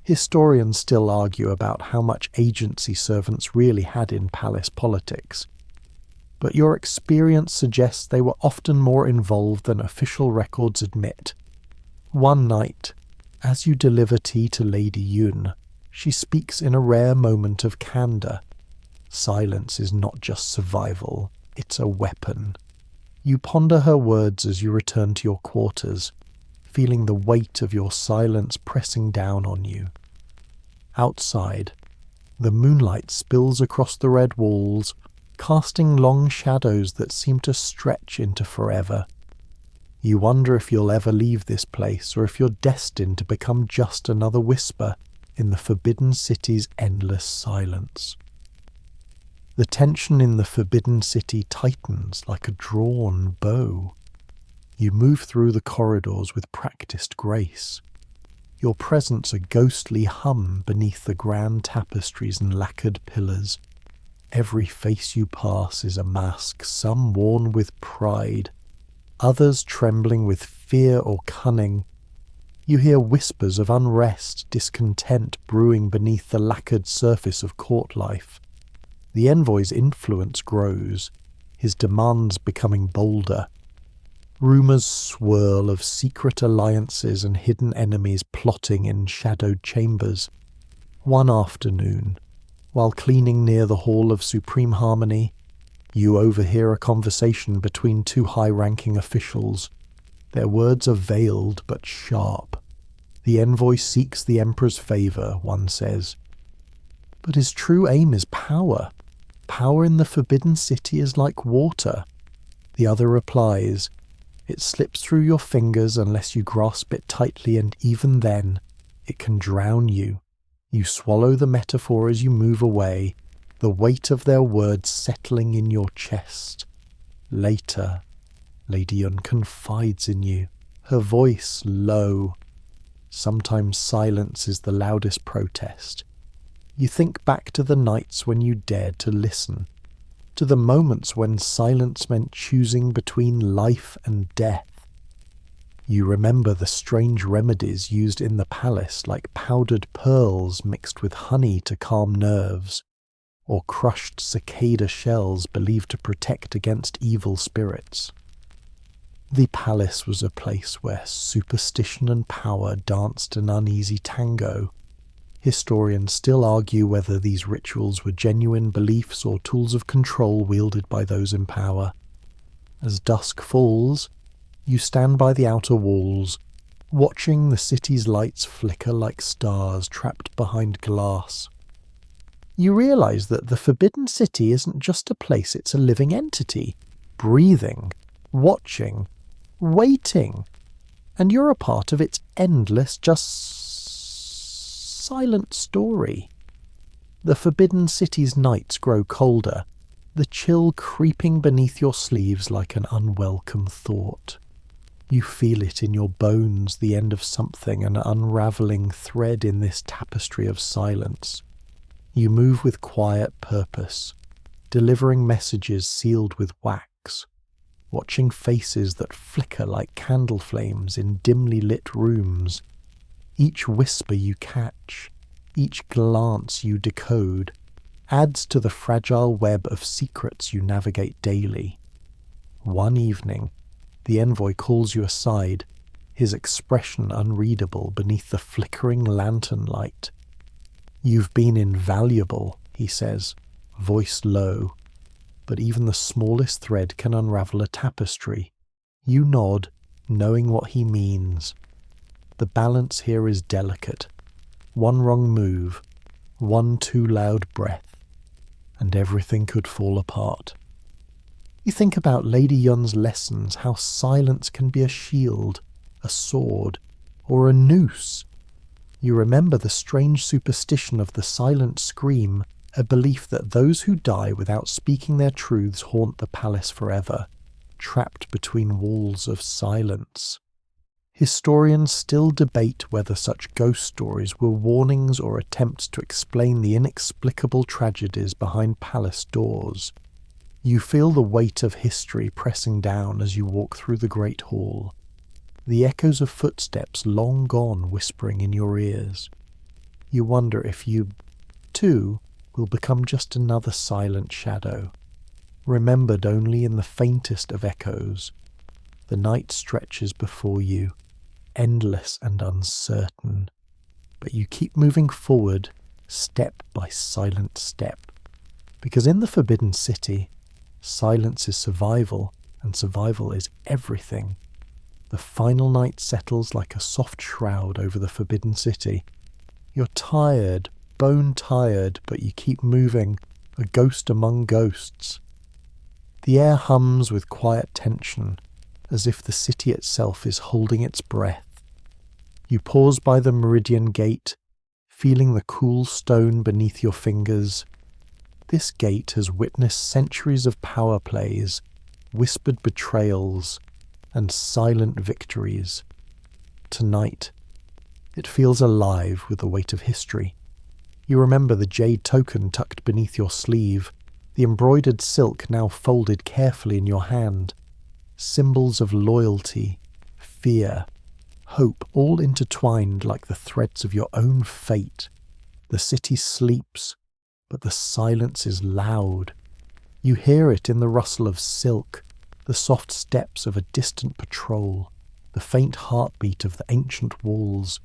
Historians still argue about how much agency servants really had in palace politics, but your experience suggests they were often more involved than official records admit. One night, as you deliver tea to Lady Yun, she speaks in a rare moment of candour. Silence is not just survival, it's a weapon. You ponder her words as you return to your quarters, feeling the weight of your silence pressing down on you. Outside, the moonlight spills across the red walls, casting long shadows that seem to stretch into forever. You wonder if you'll ever leave this place, or if you're destined to become just another whisper in the Forbidden City's endless silence. The tension in the Forbidden City tightens like a drawn bow. You move through the corridors with practiced grace, your presence a ghostly hum beneath the grand tapestries and lacquered pillars. Every face you pass is a mask, some worn with pride, others trembling with fear or cunning. You hear whispers of unrest, discontent brewing beneath the lacquered surface of court life. The envoy's influence grows, his demands becoming bolder. Rumours swirl of secret alliances and hidden enemies plotting in shadowed chambers. One afternoon, while cleaning near the Hall of Supreme Harmony, you overhear a conversation between two high-ranking officials. Their words are veiled but sharp. The envoy seeks the Emperor's favour, one says. But his true aim is power. Power in the Forbidden City is like water. The other replies, it slips through your fingers unless you grasp it tightly, and even then, it can drown you. You swallow the metaphor as you move away, the weight of their words settling in your chest. Later, Lady Yun confides in you, her voice low. Sometimes silence is the loudest protest. You think back to the nights when you dared to listen, to the moments when silence meant choosing between life and death. You remember the strange remedies used in the palace, like powdered pearls mixed with honey to calm nerves, or crushed cicada shells believed to protect against evil spirits. The palace was a place where superstition and power danced an uneasy tango. Historians still argue whether these rituals were genuine beliefs or tools of control wielded by those in power. As dusk falls, you stand by the outer walls, watching the city's lights flicker like stars trapped behind glass. You realize that the Forbidden City isn't just a place, it's a living entity, breathing, watching, waiting, and you're a part of its endless, just silent story. The Forbidden City's nights grow colder, the chill creeping beneath your sleeves like an unwelcome thought. You feel it in your bones, the end of something, an unravelling thread in this tapestry of silence. You move with quiet purpose, delivering messages sealed with wax, watching faces that flicker like candle flames in dimly lit rooms. Each whisper you catch, each glance you decode, adds to the fragile web of secrets you navigate daily. One evening, the envoy calls you aside, his expression unreadable beneath the flickering lantern light. "You've been invaluable," he says, voice low, but even the smallest thread can unravel a tapestry. You nod, knowing what he means. The balance here is delicate. One wrong move, one too loud breath, and everything could fall apart. You think about Lady Yun's lessons, how silence can be a shield, a sword, or a noose. You remember the strange superstition of the silent scream, a belief that those who die without speaking their truths haunt the palace forever, trapped between walls of silence. Historians still debate whether such ghost stories were warnings or attempts to explain the inexplicable tragedies behind palace doors. You feel the weight of history pressing down as you walk through the great hall, the echoes of footsteps long gone whispering in your ears. You wonder if you, too, will become just another silent shadow, remembered only in the faintest of echoes. The night stretches before you, endless and uncertain, but you keep moving forward, step by silent step, because in the Forbidden City, silence is survival, and survival is everything. The final night settles like a soft shroud over the Forbidden City. You're tired, bone-tired, but you keep moving, a ghost among ghosts. The air hums with quiet tension, as if the city itself is holding its breath. You pause by the Meridian Gate, feeling the cool stone beneath your fingers. This gate has witnessed centuries of power plays, whispered betrayals, and silent victories. Tonight, it feels alive with the weight of history. You remember the jade token tucked beneath your sleeve, the embroidered silk now folded carefully in your hand. Symbols of loyalty, fear, hope, all intertwined like the threads of your own fate. The city sleeps, but the silence is loud. You hear it in the rustle of silk, the soft steps of a distant patrol, the faint heartbeat of the ancient walls.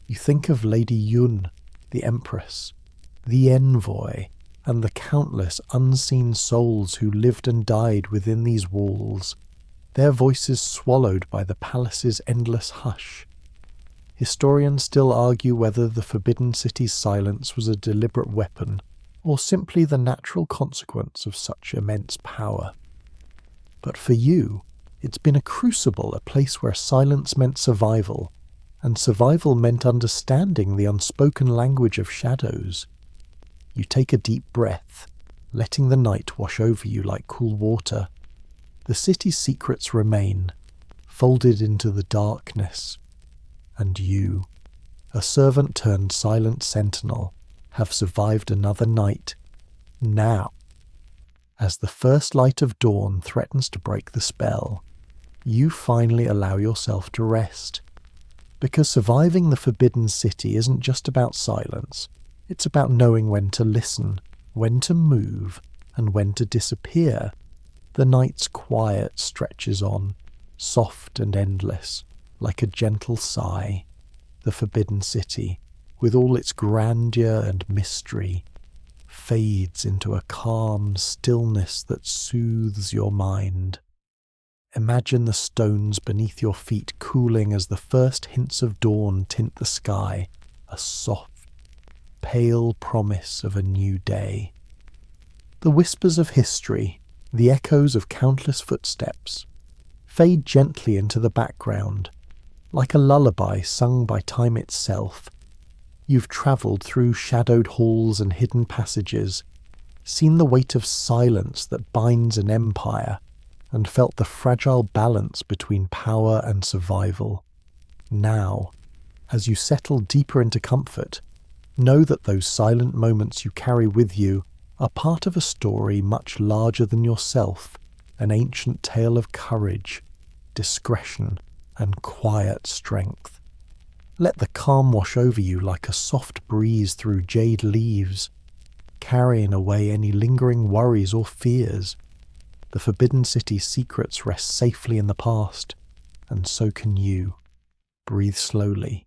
You think of Lady Yun, the Empress, the Envoy, and the countless unseen souls who lived and died within these walls, their voices swallowed by the palace's endless hush. Historians still argue whether the Forbidden City's silence was a deliberate weapon, or simply the natural consequence of such immense power. But for you, it's been a crucible, a place where silence meant survival, and survival meant understanding the unspoken language of shadows. You take a deep breath, letting the night wash over you like cool water. The city's secrets remain, folded into the darkness, and you, a servant turned silent sentinel, have survived another night. Now, as the first light of dawn threatens to break the spell, you finally allow yourself to rest. Because surviving the Forbidden City isn't just about silence, it's about knowing when to listen, when to move, and when to disappear. The night's quiet stretches on, soft and endless, like a gentle sigh. The Forbidden City, with all its grandeur and mystery, fades into a calm stillness that soothes your mind. Imagine the stones beneath your feet cooling as the first hints of dawn tint the sky, a soft, pale promise of a new day. The whispers of history, the echoes of countless footsteps, fade gently into the background, like a lullaby sung by time itself. You've travelled through shadowed halls and hidden passages, seen the weight of silence that binds an empire, and felt the fragile balance between power and survival. Now, as you settle deeper into comfort, know that those silent moments you carry with you are part of a story much larger than yourself, an ancient tale of courage, discretion, and quiet strength. Let the calm wash over you like a soft breeze through jade leaves, carrying away any lingering worries or fears. The Forbidden City's secrets rest safely in the past, and so can you. Breathe slowly.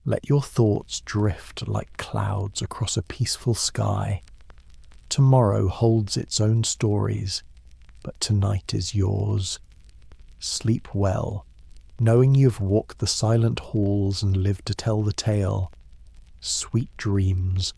Let your thoughts drift like clouds across a peaceful sky. Tomorrow holds its own stories, but tonight is yours. Sleep well, knowing you've walked the silent halls and lived to tell the tale. Sweet dreams.